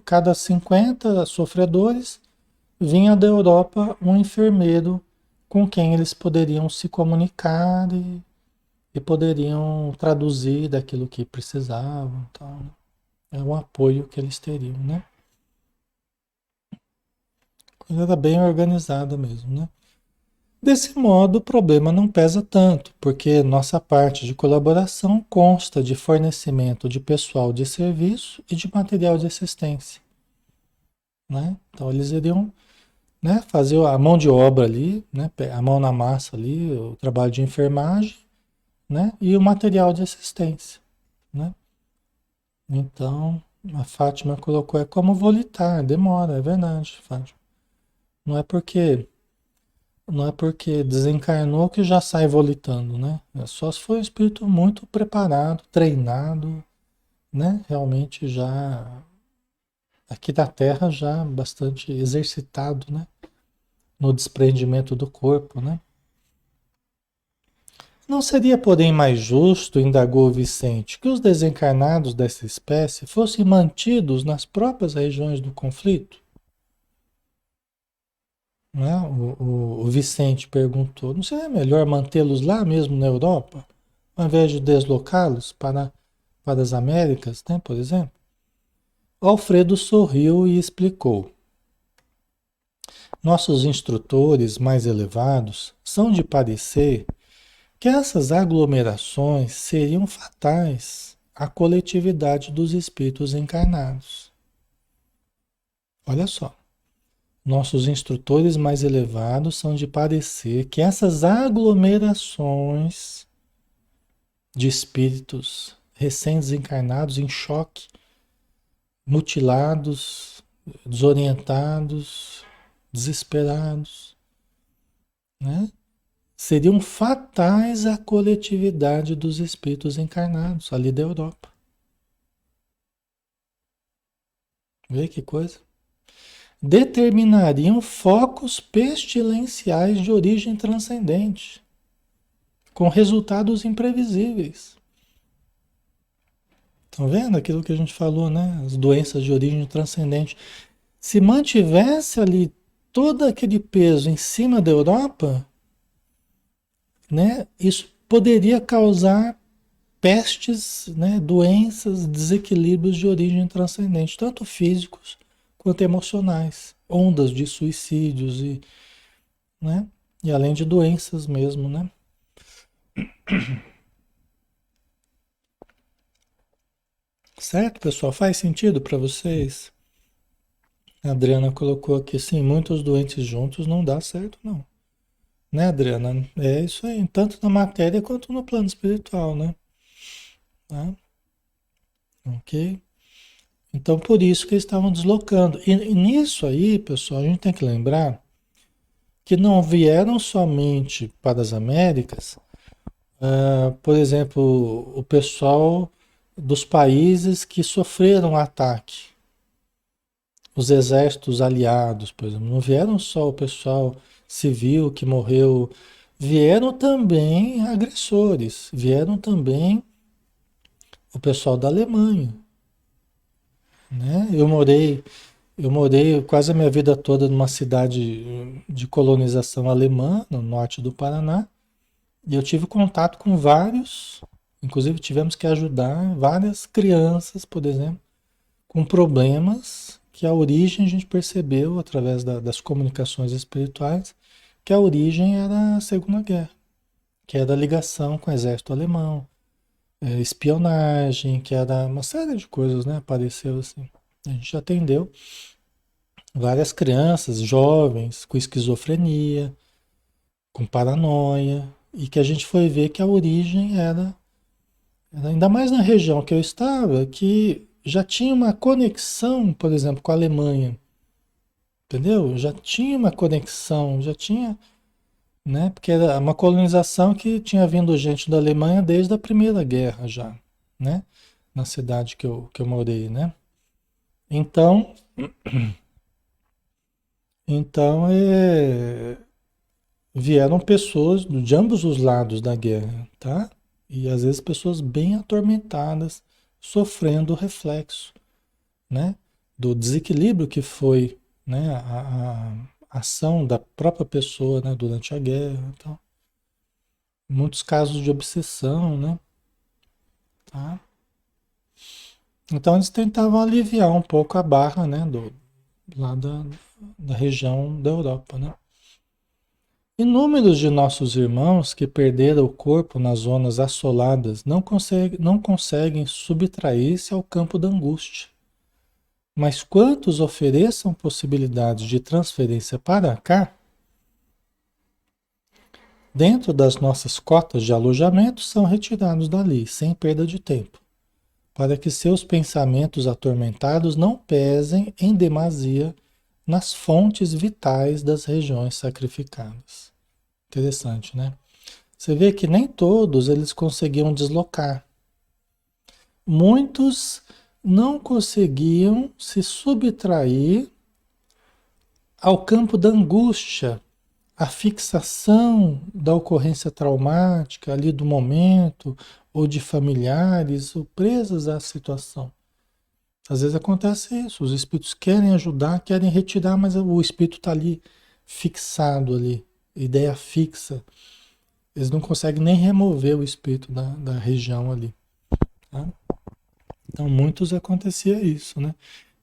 Cada 50 sofredores vinha da Europa um enfermeiro com quem eles poderiam se comunicar e poderiam traduzir daquilo que precisavam. Tal, né? É um apoio que eles teriam, né? Coisa era bem organizada mesmo, né? Desse modo, o problema não pesa tanto, porque nossa parte de colaboração consta de fornecimento de pessoal de serviço e de material de assistência, né? Então, eles iriam, né, fazer a mão de obra ali, né, a mão na massa ali, o trabalho de enfermagem, né, e o material de assistência, né? Então, a Fátima colocou, é como volitar, demora, é verdade, Fátima. Não é porque Não é porque desencarnou que já sai volitando, né? É só se for um espírito muito preparado, treinado, né? Realmente já aqui da Terra já bastante exercitado, né? No desprendimento do corpo, né? Não seria, porém, mais justo, indagou Vicente, que os desencarnados dessa espécie fossem mantidos nas próprias regiões do conflito? Né? O Vicente perguntou: não seria melhor mantê-los lá mesmo na Europa, ao invés de deslocá-los para as Américas, né, por exemplo? Alfredo sorriu e explicou: nossos instrutores mais elevados são de parecer que essas aglomerações seriam fatais à coletividade dos espíritos encarnados. Olha só. Nossos instrutores mais elevados são de parecer que essas aglomerações de espíritos recém-desencarnados em choque, mutilados, desorientados, desesperados, né? Seriam fatais à coletividade dos espíritos encarnados ali da Europa. Vê que coisa? Determinariam focos pestilenciais de origem transcendente, com resultados imprevisíveis. Estão vendo aquilo que a gente falou, né? As doenças de origem transcendente. Se mantivesse ali todo aquele peso em cima da Europa, né? Isso poderia causar pestes, né, doenças, desequilíbrios de origem transcendente, tanto físicos quanto emocionais, ondas de suicídios e, né, e além de doenças mesmo, né? Certo, pessoal? Faz sentido para vocês? A Adriana colocou aqui, sim, muitos doentes juntos não dá certo, não. Né, Adriana? É isso aí, tanto na matéria quanto no plano espiritual, né? Tá? Ok? Então, por isso que eles estavam deslocando. E nisso aí, pessoal, a gente tem que lembrar que não vieram somente para as Américas, por exemplo, o pessoal dos países que sofreram ataque, os exércitos aliados, por exemplo, não vieram só o pessoal civil que morreu, vieram também agressores, vieram também o pessoal da Alemanha, né? Eu morei quase a minha vida toda numa cidade de colonização alemã, no norte do Paraná, e eu tive contato com vários, inclusive tivemos que ajudar várias crianças, por exemplo, com problemas que a origem a gente percebeu através das comunicações espirituais, que a origem era a Segunda Guerra, que era a ligação com o exército alemão, espionagem, que era uma série de coisas, né? Apareceu assim. A gente atendeu várias crianças, jovens, com esquizofrenia, com paranoia, e que a gente foi ver que a origem era ainda mais na região que eu estava, que já tinha uma conexão, por exemplo, com a Alemanha, entendeu? Já tinha uma conexão, já tinha, né? Porque era uma colonização que tinha vindo gente da Alemanha desde a Primeira Guerra já, né? Na cidade que eu morei, né? Então, então, vieram pessoas de ambos os lados da guerra, tá? E às vezes pessoas bem atormentadas, sofrendo o reflexo, né? Do desequilíbrio que foi, né? A ação da própria pessoa, né? Durante a guerra, então, muitos casos de obsessão, né? Tá? Então eles tentavam aliviar um pouco a barra, né? Lá da região da Europa, né? Inúmeros de nossos irmãos que perderam o corpo nas zonas assoladas não conseguem subtrair-se ao campo da angústia. Mas quantos ofereçam possibilidades de transferência para cá, dentro das nossas cotas de alojamento, são retirados dali, sem perda de tempo, para que seus pensamentos atormentados não pesem em demasia nas fontes vitais das regiões sacrificadas. Interessante, né? Você vê que nem todos eles conseguiam deslocar. Muitos não conseguiam se subtrair ao campo da angústia, a fixação da ocorrência traumática ali do momento, ou de familiares, ou presas à situação. Às vezes acontece isso, os espíritos querem ajudar, querem retirar, mas o espírito está ali fixado ali, ideia fixa. Eles não conseguem nem remover o espírito da região ali. Tá? Então, muitos acontecia isso, né?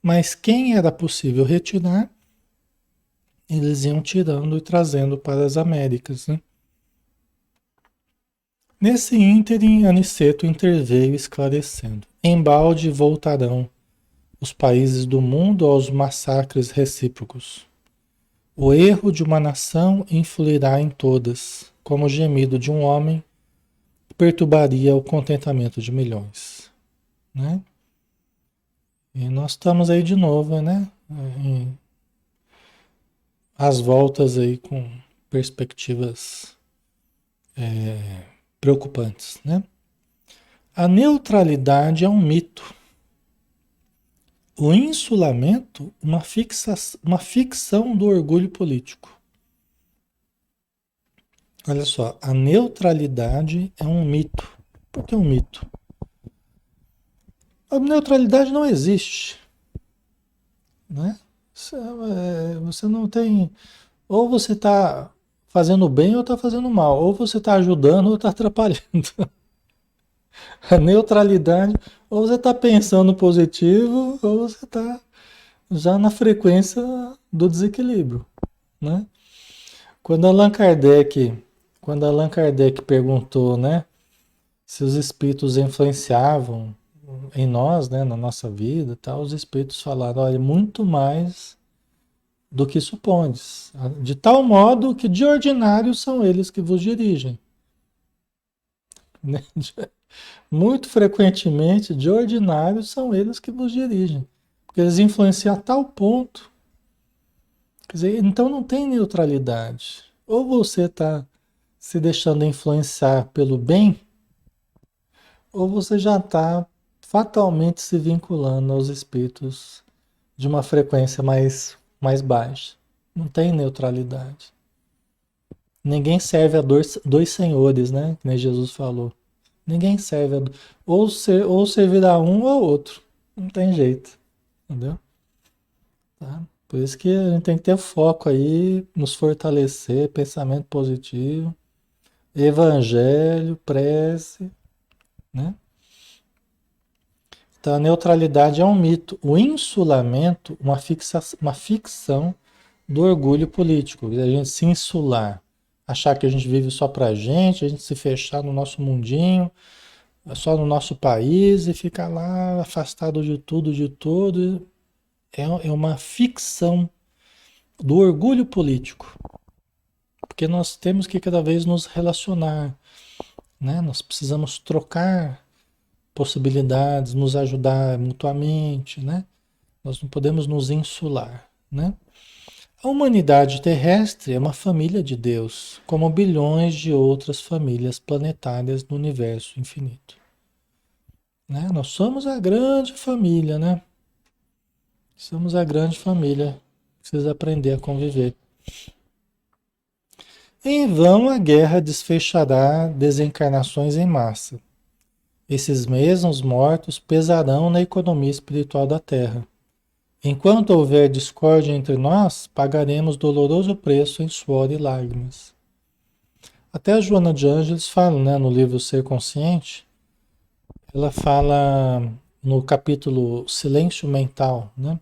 Mas quem era possível retirar, eles iam tirando e trazendo para as Américas, né? Nesse ínterim, Aniceto interveio esclarecendo. Embalde voltarão os países do mundo aos massacres recíprocos. O erro de uma nação influirá em todas, como o gemido de um homem perturbaria o contentamento de milhões, né? E nós estamos aí de novo, né? Às voltas aí com perspectivas preocupantes, né? A neutralidade é um mito. O insulamento, uma ficção do orgulho político. Olha só, a neutralidade é um mito. Por que um mito? A neutralidade não existe, né? Você não tem. Ou você está fazendo bem ou está fazendo mal. Ou você está ajudando ou está atrapalhando. A neutralidade, ou você está pensando positivo, ou você está já na frequência do desequilíbrio, né? Quando Allan Kardec, quando Allan Kardec perguntou, né, se os espíritos influenciavam em nós, né, na nossa vida, e tal, os espíritos falaram, olha, muito mais do que supondes, de tal modo que de ordinário são eles que vos dirigem, né? Muito frequentemente, de ordinário, são eles que vos dirigem, porque eles influenciam a tal ponto. Quer dizer, então não tem neutralidade. Ou você está se deixando influenciar pelo bem, ou você já está fatalmente se vinculando aos espíritos de uma frequência mais baixa. Não tem neutralidade. Ninguém serve a dois senhores, né? Que nem Jesus falou. Ninguém serve a, ou servirá um ou outro. Não tem jeito. Entendeu? Tá? Por isso que a gente tem que ter foco aí, nos fortalecer, pensamento positivo, evangelho, prece, né? Então, a neutralidade é um mito. O insulamento, uma ficção do orgulho político. A gente se insular, achar que a gente vive só pra gente, a gente se fechar no nosso mundinho, só no nosso país e ficar lá afastado de tudo, de todo. É uma ficção do orgulho político. Porque nós temos que cada vez nos relacionar, né? Nós precisamos trocar possibilidades, nos ajudar mutuamente, né? Nós não podemos nos insular, né? A humanidade terrestre é uma família de Deus, como bilhões de outras famílias planetárias no universo infinito, né? Nós somos a grande família, né? Somos a grande família. Precisa aprender a conviver. Em vão a guerra desfechará desencarnações em massa. Esses mesmos mortos pesarão na economia espiritual da Terra. Enquanto houver discórdia entre nós, pagaremos doloroso preço em suor e lágrimas. Até a Joana de Ângeles fala, né, no livro Ser Consciente, ela fala no capítulo Silêncio Mental, né?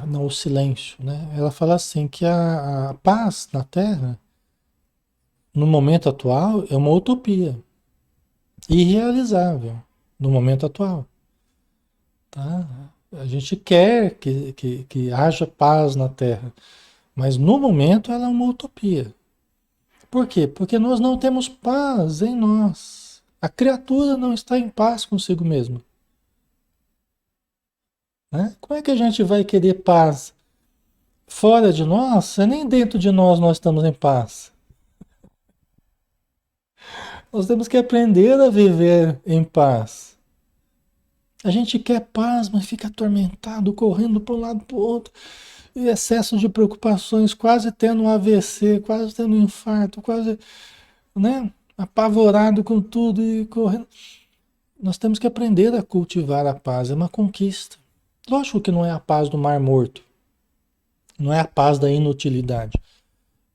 Não, o silêncio, né? Ela fala assim que a paz na Terra, no momento atual, é uma utopia, irrealizável no momento atual, tá? A gente quer que haja paz na Terra, mas no momento ela é uma utopia. Por quê? Porque nós não temos paz em nós. A criatura não está em paz consigo mesma, né? Como é que a gente vai querer paz fora de nós, se nem dentro de nós estamos em paz? Nós temos que aprender a viver em paz. A gente quer paz, mas fica atormentado, correndo para um lado para o outro, e excesso de preocupações, quase tendo um AVC, quase tendo um infarto, quase, né, apavorado com tudo e correndo. Nós temos que aprender a cultivar a paz, é uma conquista. Lógico que não é a paz do Mar Morto, não é a paz da inutilidade,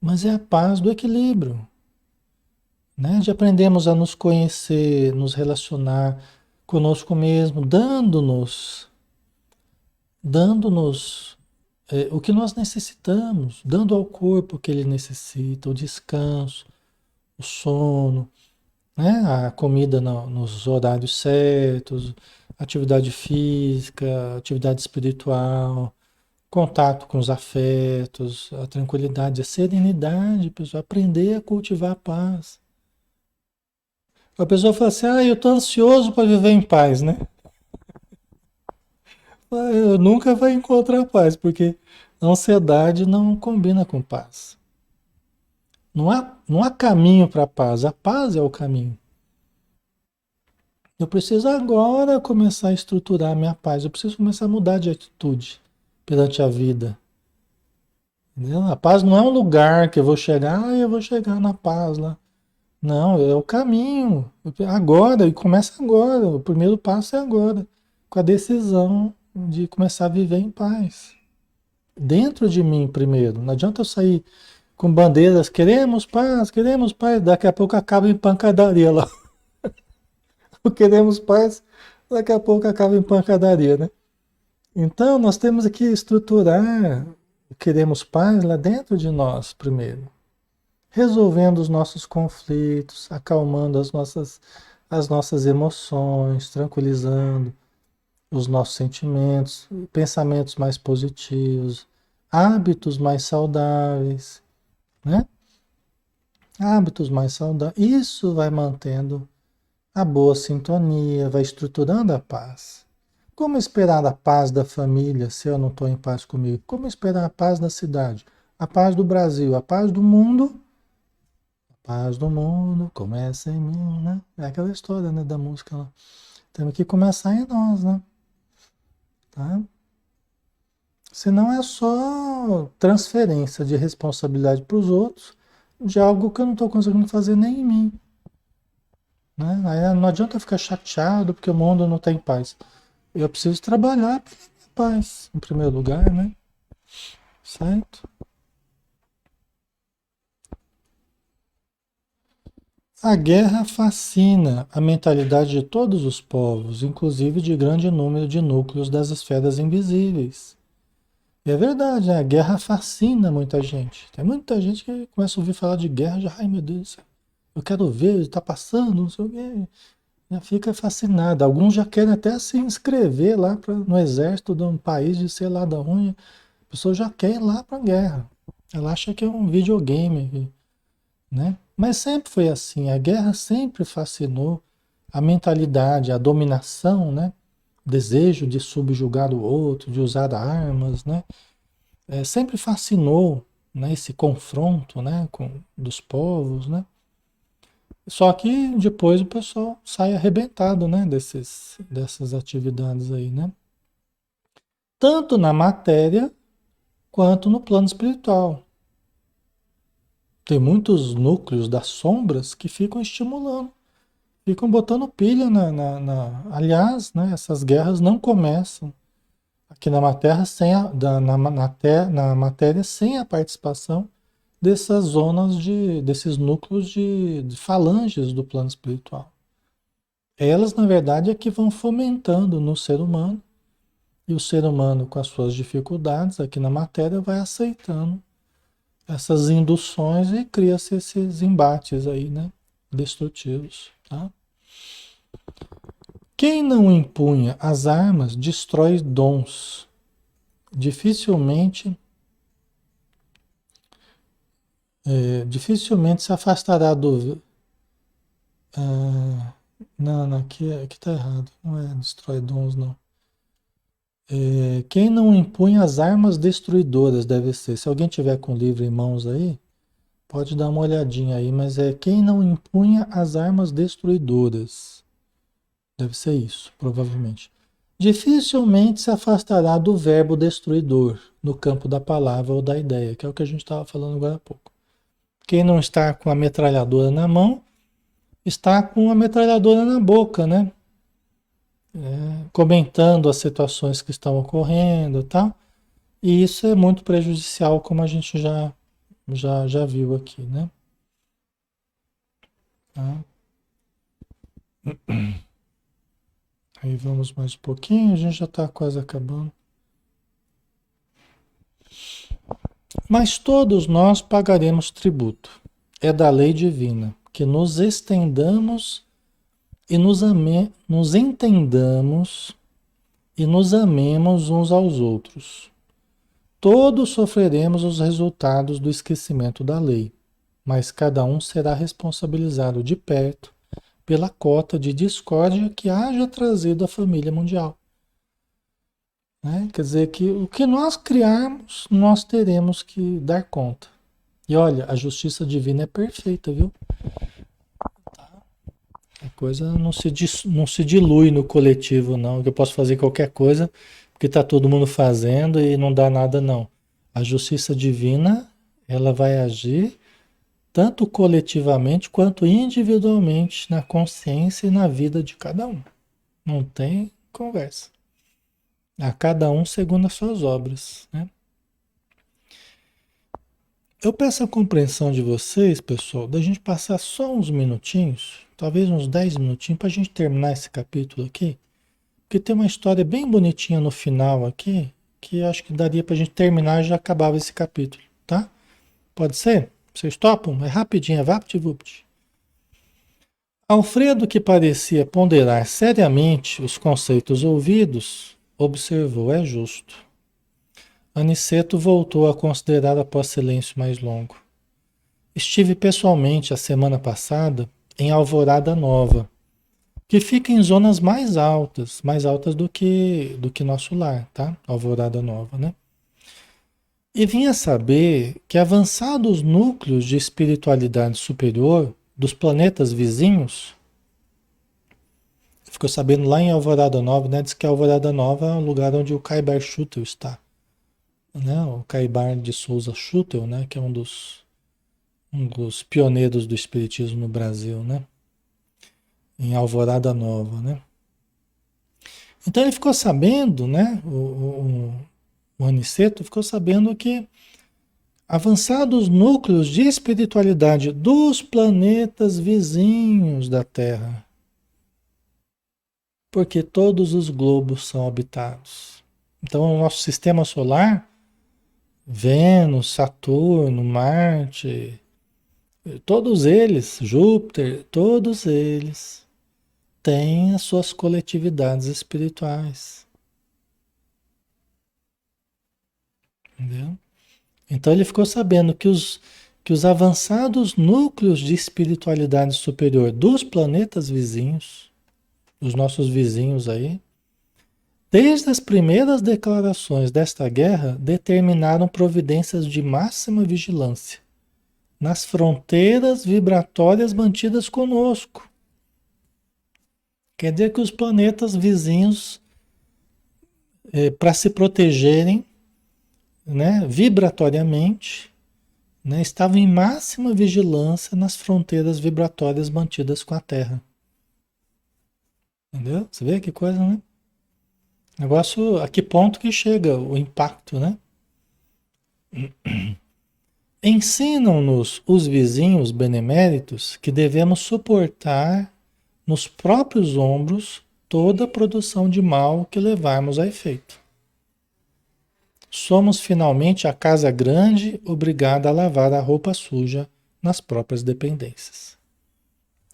mas é a paz do equilíbrio, né? De aprendemos a nos conhecer, nos relacionar conosco mesmo, dando-nos o que nós necessitamos, dando ao corpo o que ele necessita, o descanso, o sono, né? A comida nos horários certos, atividade física, atividade espiritual, contato com os afetos, a tranquilidade, a serenidade, pessoal, aprender a cultivar a paz. A pessoa fala assim, eu tô ansioso para viver em paz, né? Eu nunca vai encontrar paz, porque a ansiedade não combina com paz. Não há caminho para a paz é o caminho. Eu preciso agora começar a estruturar a minha paz, eu preciso começar a mudar de atitude perante a vida. Entendeu? A paz não é um lugar que eu vou chegar, eu vou chegar na paz lá. Não, é o caminho. Agora, e começa agora. O primeiro passo é agora, com a decisão de começar a viver em paz. Dentro de mim primeiro. Não adianta eu sair com bandeiras, queremos paz, daqui a pouco acaba em pancadaria lá. Queremos paz, daqui a pouco acaba em pancadaria, né? Então, nós temos que estruturar o queremos paz lá dentro de nós primeiro, resolvendo os nossos conflitos, acalmando as nossas emoções, tranquilizando os nossos sentimentos, pensamentos mais positivos, hábitos mais saudáveis, né? Hábitos mais saudáveis. Isso vai mantendo a boa sintonia, vai estruturando a paz. Como esperar a paz da família se eu não estou em paz comigo? Como esperar a paz da cidade? A paz do Brasil, a paz do mundo? A paz do mundo começa em mim, né? É aquela história, né, da música lá. Temos que começar em nós, né? Tá? Senão é só transferência de responsabilidade para os outros de algo que eu não estou conseguindo fazer nem em mim. Né? Aí não adianta ficar chateado porque o mundo não tem paz. Eu preciso trabalhar pela minha paz, em primeiro lugar, né? Certo? A guerra fascina a mentalidade de todos os povos, inclusive de grande número de núcleos das esferas invisíveis. E é verdade, né? A guerra fascina muita gente. Tem muita gente que começa a ouvir falar de guerra, já, ai meu Deus do céu, eu quero ver, está passando, não sei o quê. Já fica fascinado. Alguns já querem até se inscrever lá no exército de um país de sei lá da onde. A pessoa já quer ir lá para a guerra. Ela acha que é um videogame, né? Mas sempre foi assim. A guerra sempre fascinou a mentalidade, a dominação, né? O desejo de subjugar o outro, de usar armas, né? Sempre fascinou, né, esse confronto, né, dos povos, né? Só que depois o pessoal sai arrebentado, né, dessas atividades aí, né? Tanto na matéria quanto no plano espiritual. Tem muitos núcleos das sombras que ficam estimulando, ficam botando pilha Aliás, né, essas guerras não começam aqui na matéria na matéria sem a participação dessas zonas desses núcleos de falanges do plano espiritual. Elas, na verdade, é que vão fomentando no ser humano, e o ser humano, com as suas dificuldades aqui na matéria, vai aceitando essas induções e cria-se esses embates aí, né? Destrutivos, tá? Quem não empunha as armas destrói dons. Dificilmente, dificilmente se afastará do. Ah, não, não, aqui tá errado. Não é destrói dons, não. Quem não impunha as armas destruidoras deve ser. Se alguém tiver com o livro em mãos aí, pode dar uma olhadinha aí, mas é quem não impunha as armas destruidoras. Deve ser isso, provavelmente. Dificilmente se afastará do verbo destruidor no campo da palavra ou da ideia, que é o que a gente estava falando agora há pouco. Quem não está com a metralhadora na mão, está com a metralhadora na boca, né? Comentando as situações que estão ocorrendo, tá? E isso é muito prejudicial, como a gente já viu aqui, né? Tá? Aí vamos mais um pouquinho, a gente já está quase acabando. Mas todos nós pagaremos tributo. É da lei divina que nos estendamos e nos entendamos e nos amemos uns aos outros. Todos sofreremos os resultados do esquecimento da lei, mas cada um será responsabilizado de perto pela cota de discórdia que haja trazido à família mundial. Né? Quer dizer que o que nós criarmos, nós teremos que dar conta. E olha, a justiça divina é perfeita, viu? A coisa não se dilui no coletivo, não. Que eu posso fazer qualquer coisa porque está todo mundo fazendo e não dá nada, não. A justiça divina, ela vai agir tanto coletivamente quanto individualmente na consciência e na vida de cada um. Não tem conversa. A cada um segundo as suas obras, né? Eu peço a compreensão de vocês, pessoal, da gente passar só uns minutinhos, talvez uns 10 minutinhos, para a gente terminar esse capítulo aqui, porque tem uma história bem bonitinha no final aqui, que acho que daria para a gente terminar e já acabava esse capítulo, tá? Pode ser? Vocês topam? É rapidinho, é vapt-vupt. Alfredo, que parecia ponderar seriamente os conceitos ouvidos, observou: é justo. Aniceto voltou a considerar após silêncio mais longo. Estive pessoalmente a semana passada em Alvorada Nova, que fica em zonas mais altas do que nosso lar, tá? Alvorada Nova, né? E vim a saber que avançados núcleos de espiritualidade superior dos planetas vizinhos, ficou sabendo lá em Alvorada Nova, né? Diz que Alvorada Nova é o lugar onde o Caibar Schutel está, né? O Caibar de Souza Schutel, né? Que é um dos pioneiros do espiritismo no Brasil, né? Em Alvorada Nova, né? Então ele ficou sabendo, né? O Aniceto ficou sabendo que avançados núcleos de espiritualidade dos planetas vizinhos da Terra, porque todos os globos são habitados. Então o nosso sistema solar, Vênus, Saturno, Marte, todos eles, Júpiter, todos eles têm as suas coletividades espirituais. Entendeu? Então ele ficou sabendo que os avançados núcleos de espiritualidade superior dos planetas vizinhos, os nossos vizinhos aí, desde as primeiras declarações desta guerra, determinaram providências de máxima vigilância nas fronteiras vibratórias mantidas conosco. Quer dizer que os planetas vizinhos, para se protegerem, né, vibratoriamente, né, estavam em máxima vigilância nas fronteiras vibratórias mantidas com a Terra. Entendeu? Você vê que coisa, né? Negócio, a que ponto que chega o impacto, né? Ensinam-nos os vizinhos beneméritos que devemos suportar nos próprios ombros toda a produção de mal que levarmos a efeito. Somos finalmente a casa grande obrigada a lavar a roupa suja nas próprias dependências.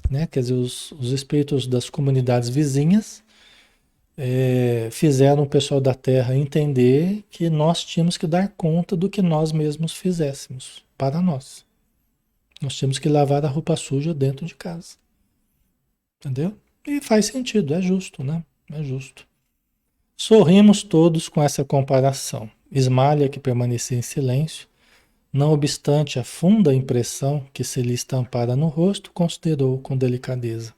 Né? Quer dizer, os espíritos das comunidades vizinhas fizeram o pessoal da Terra entender que nós tínhamos que dar conta do que nós mesmos fizéssemos para nós. Nós tínhamos que lavar a roupa suja dentro de casa. Entendeu? E faz sentido, é justo, né? É justo. Sorrimos todos com essa comparação. Ismália, que permanecia em silêncio, não obstante a funda impressão que se lhe estampara no rosto, considerou com delicadeza.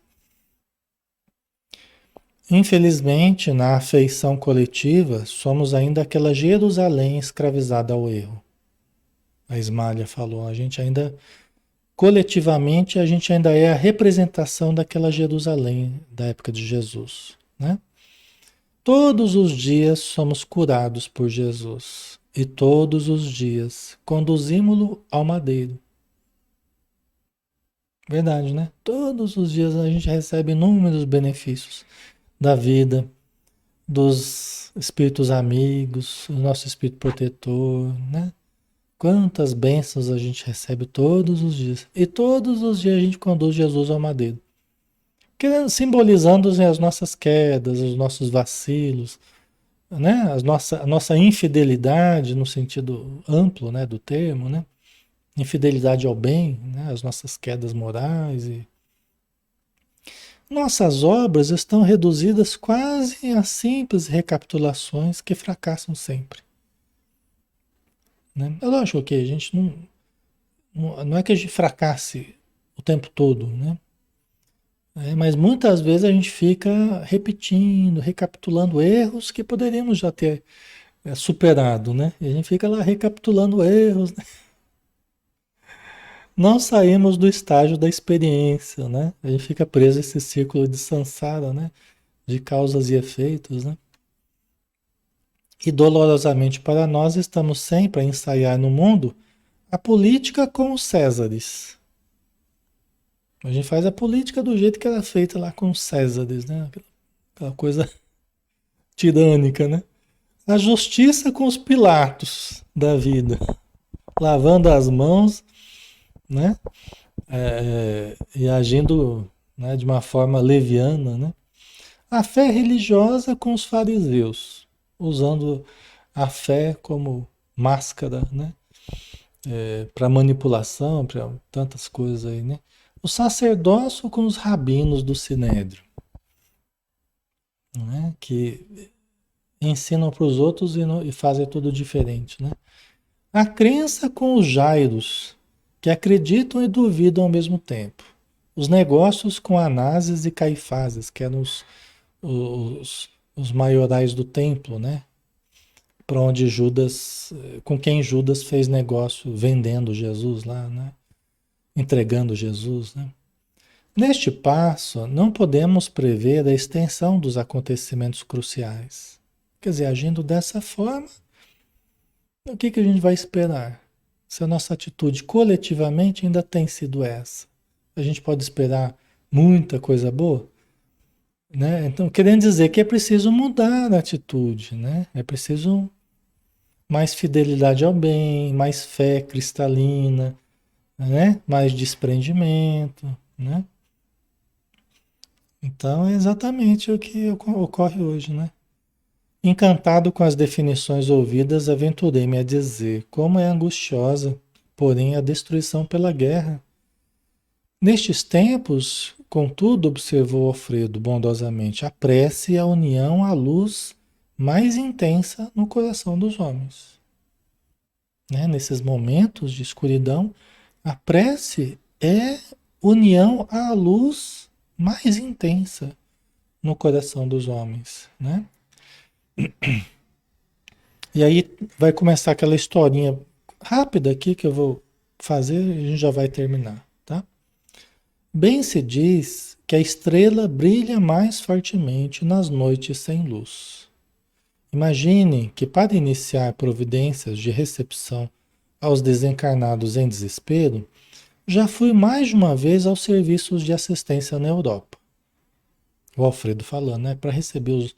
Infelizmente, na afeição coletiva, somos ainda aquela Jerusalém escravizada ao erro. A Ismália falou, a gente ainda, coletivamente, a gente ainda é a representação daquela Jerusalém da época de Jesus, né? Todos os dias somos curados por Jesus e todos os dias conduzimos-lo ao madeiro. Verdade, né? Todos os dias a gente recebe inúmeros benefícios da vida, dos espíritos amigos, o nosso espírito protetor, né? Quantas bênçãos a gente recebe todos os dias. E todos os dias a gente conduz Jesus ao madeiro. Simbolizando as nossas quedas, os nossos vacilos, né? A nossa infidelidade no sentido amplo, né, do termo, né? Infidelidade ao bem, né? As nossas quedas morais. Nossas obras estão reduzidas quase a simples recapitulações que fracassam sempre. Né? É lógico que a gente não é que a gente fracasse o tempo todo, né? Mas muitas vezes a gente fica repetindo, recapitulando erros que poderíamos já ter superado, né? E a gente fica lá recapitulando erros, né? Não saímos do estágio da experiência, né? A gente fica preso a esse círculo de samsara, né? De causas e efeitos, né? E dolorosamente para nós estamos sempre a ensaiar no mundo A política com os Césares. A gente faz a política do jeito que era feita lá com os Césares, né? Aquela coisa tirânica, né? A justiça com os Pilatos da vida, lavando as mãos, né? E agindo, né, de uma forma leviana, né? A fé religiosa com os fariseus, usando a fé como máscara, né? Para manipulação, para tantas coisas aí, né? O sacerdócio com os rabinos do Sinédrio, né? Que ensinam para os outros e fazem tudo diferente, né? A crença com os jairos, que acreditam e duvidam ao mesmo tempo. Os negócios com Anásias e Caifáses, que eram os maiorais do templo, né? Para onde Judas, com quem Judas fez negócio vendendo Jesus lá, né? Entregando Jesus, né? Neste passo, não podemos prever a extensão dos acontecimentos cruciais. Quer dizer, agindo dessa forma, o que a gente vai esperar? Se a nossa atitude coletivamente ainda tem sido essa, a gente pode esperar muita coisa boa, né? Então, querendo dizer que é preciso mudar a atitude, né? É preciso mais fidelidade ao bem, mais fé cristalina, né? Mais desprendimento, né? Então, é exatamente o que ocorre hoje, né? Encantado com as definições ouvidas, aventurei-me a dizer como é angustiosa, porém, a destruição pela guerra. Nestes tempos, contudo, observou Alfredo bondosamente, a prece e a união à luz mais intensa no coração dos homens. Né? Nesses momentos de escuridão, a prece é união à luz mais intensa no coração dos homens, né? E aí vai começar aquela historinha rápida aqui que eu vou fazer e a gente já vai terminar, tá? Bem se diz que a estrela brilha mais fortemente nas noites sem luz. Imagine que para iniciar providências de recepção aos desencarnados em desespero, já fui mais de uma vez aos serviços de assistência na Europa. O Alfredo falando, né? Para receber os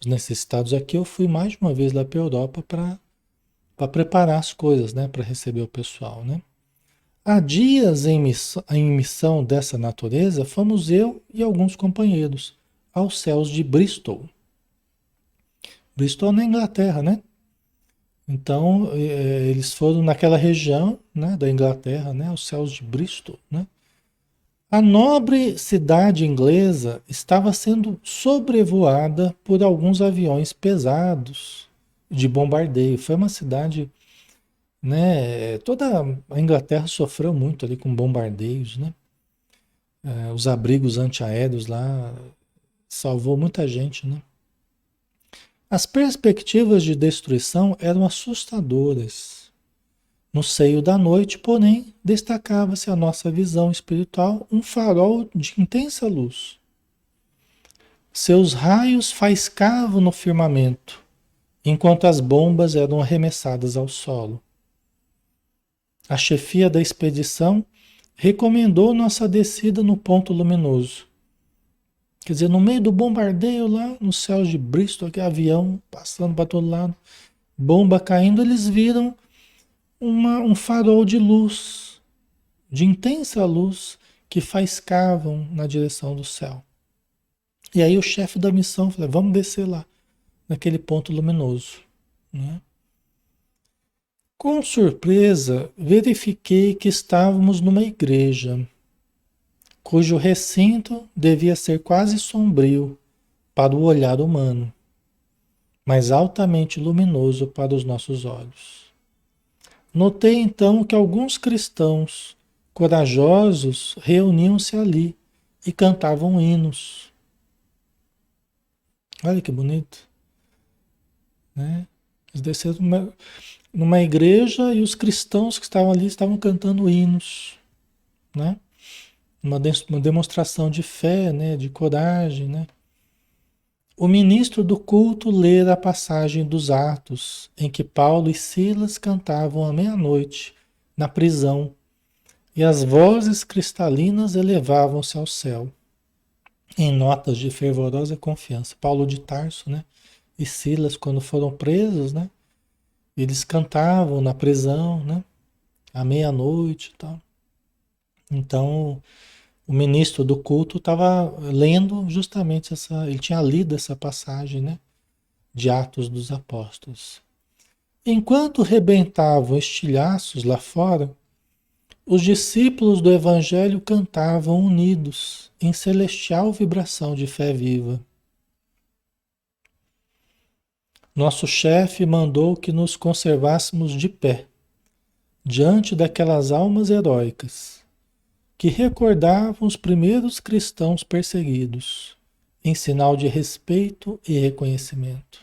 necessitados aqui, eu fui mais de uma vez lá para a Europa para preparar as coisas, né? Para receber o pessoal, né? Há dias em missão dessa natureza, fomos eu e alguns companheiros aos céus de Bristol. Bristol na Inglaterra, né? Então, eles foram naquela região, né, da Inglaterra, né, os céus de Bristol, né? A nobre cidade inglesa estava sendo sobrevoada por alguns aviões pesados de bombardeio. Foi uma cidade, né? Toda a Inglaterra sofreu muito ali com bombardeios, né? Os abrigos antiaéreos lá salvou muita gente, né? As perspectivas de destruição eram assustadoras. No seio da noite, porém, destacava-se a nossa visão espiritual, um farol de intensa luz. Seus raios faiscavam no firmamento, enquanto as bombas eram arremessadas ao solo. A chefia da expedição recomendou nossa descida no ponto luminoso. Quer dizer, no meio do bombardeio lá, nos céus de Bristol, aquele avião passando para todo lado, bomba caindo, eles viram um farol de luz, de intensa luz, que faiscavam na direção do céu. E aí o chefe da missão falou, vamos descer lá, naquele ponto luminoso, né? Com surpresa, verifiquei que estávamos numa igreja, cujo recinto devia ser quase sombrio para o olhar humano, mas altamente luminoso para os nossos olhos. Notei então que alguns cristãos corajosos reuniam-se ali e cantavam hinos. Olha que bonito, né? Eles desceram numa igreja e os cristãos que estavam ali estavam cantando hinos, né? Uma demonstração de fé, né? De coragem, né? O ministro do culto lera a passagem dos Atos, em que Paulo e Silas cantavam à meia-noite na prisão, e as vozes cristalinas elevavam-se ao céu, em notas de fervorosa confiança. Paulo de Tarso, né? E Silas, quando foram presos, né? Eles cantavam na prisão, né? À meia-noite e tal. Então, o ministro do culto estava lendo justamente essa, ele tinha lido essa passagem, né? De Atos dos Apóstolos. Enquanto rebentavam estilhaços lá fora, os discípulos do Evangelho cantavam unidos em celestial vibração de fé viva. Nosso chefe mandou que nos conservássemos de pé, diante daquelas almas heróicas, que recordavam os primeiros cristãos perseguidos, em sinal de respeito e reconhecimento.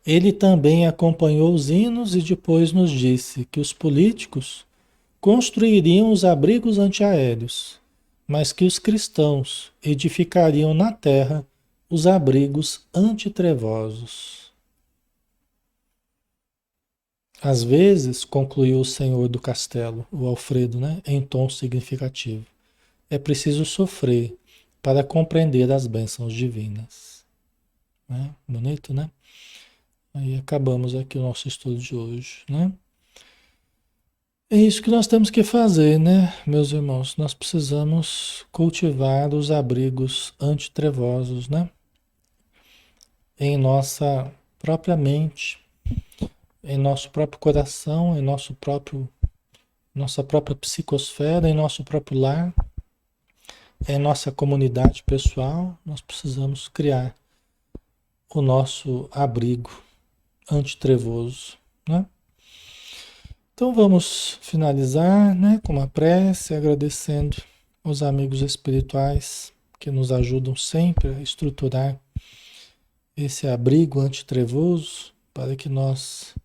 Ele também acompanhou os hinos e depois nos disse que os políticos construiriam os abrigos antiaéreos, mas que os cristãos edificariam na terra os abrigos antitrevosos. Às vezes, concluiu o senhor do castelo, o Alfredo, né, em tom significativo, é preciso sofrer para compreender as bênçãos divinas. Né? Bonito, né? Aí acabamos aqui o nosso estudo de hoje, né? É isso que nós temos que fazer, né, meus irmãos? Nós precisamos cultivar os abrigos antitrevosos, né? Em nossa própria mente, em nosso próprio coração, em nossa própria psicosfera, em nosso próprio lar, em nossa comunidade pessoal, nós precisamos criar o nosso abrigo antitrevoso, né? Então vamos finalizar, né, com uma prece, agradecendo os amigos espirituais que nos ajudam sempre a estruturar esse abrigo antitrevoso para que nós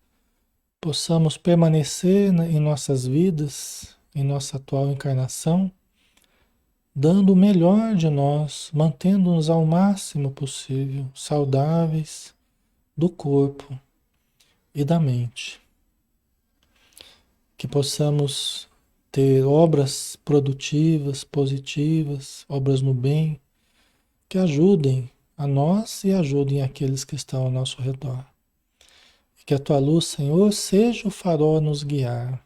possamos permanecer em nossas vidas, em nossa atual encarnação, dando o melhor de nós, mantendo-nos ao máximo possível saudáveis do corpo e da mente. Que possamos ter obras produtivas, positivas, obras no bem, que ajudem a nós e ajudem aqueles que estão ao nosso redor. E que a tua luz, Senhor, seja o farol a nos guiar,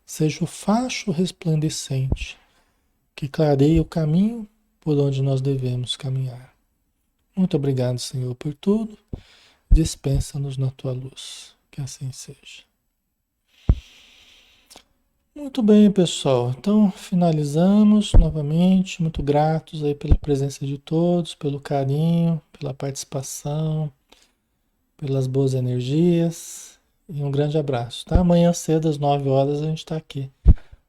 seja o facho resplandecente que clareie o caminho por onde nós devemos caminhar. Muito obrigado, Senhor, por tudo. Dispensa-nos na tua luz. Que assim seja. Muito bem, pessoal. Então, finalizamos novamente. Muito gratos aí pela presença de todos, pelo carinho, pela participação, pelas boas energias. E um grande abraço, tá? Amanhã cedo, às 9 horas, a gente está aqui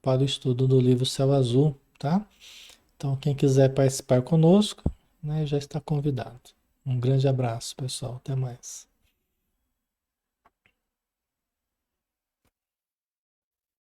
para o estudo do livro Céu Azul, tá? Então, quem quiser participar conosco, né, já está convidado. Um grande abraço, pessoal. Até mais.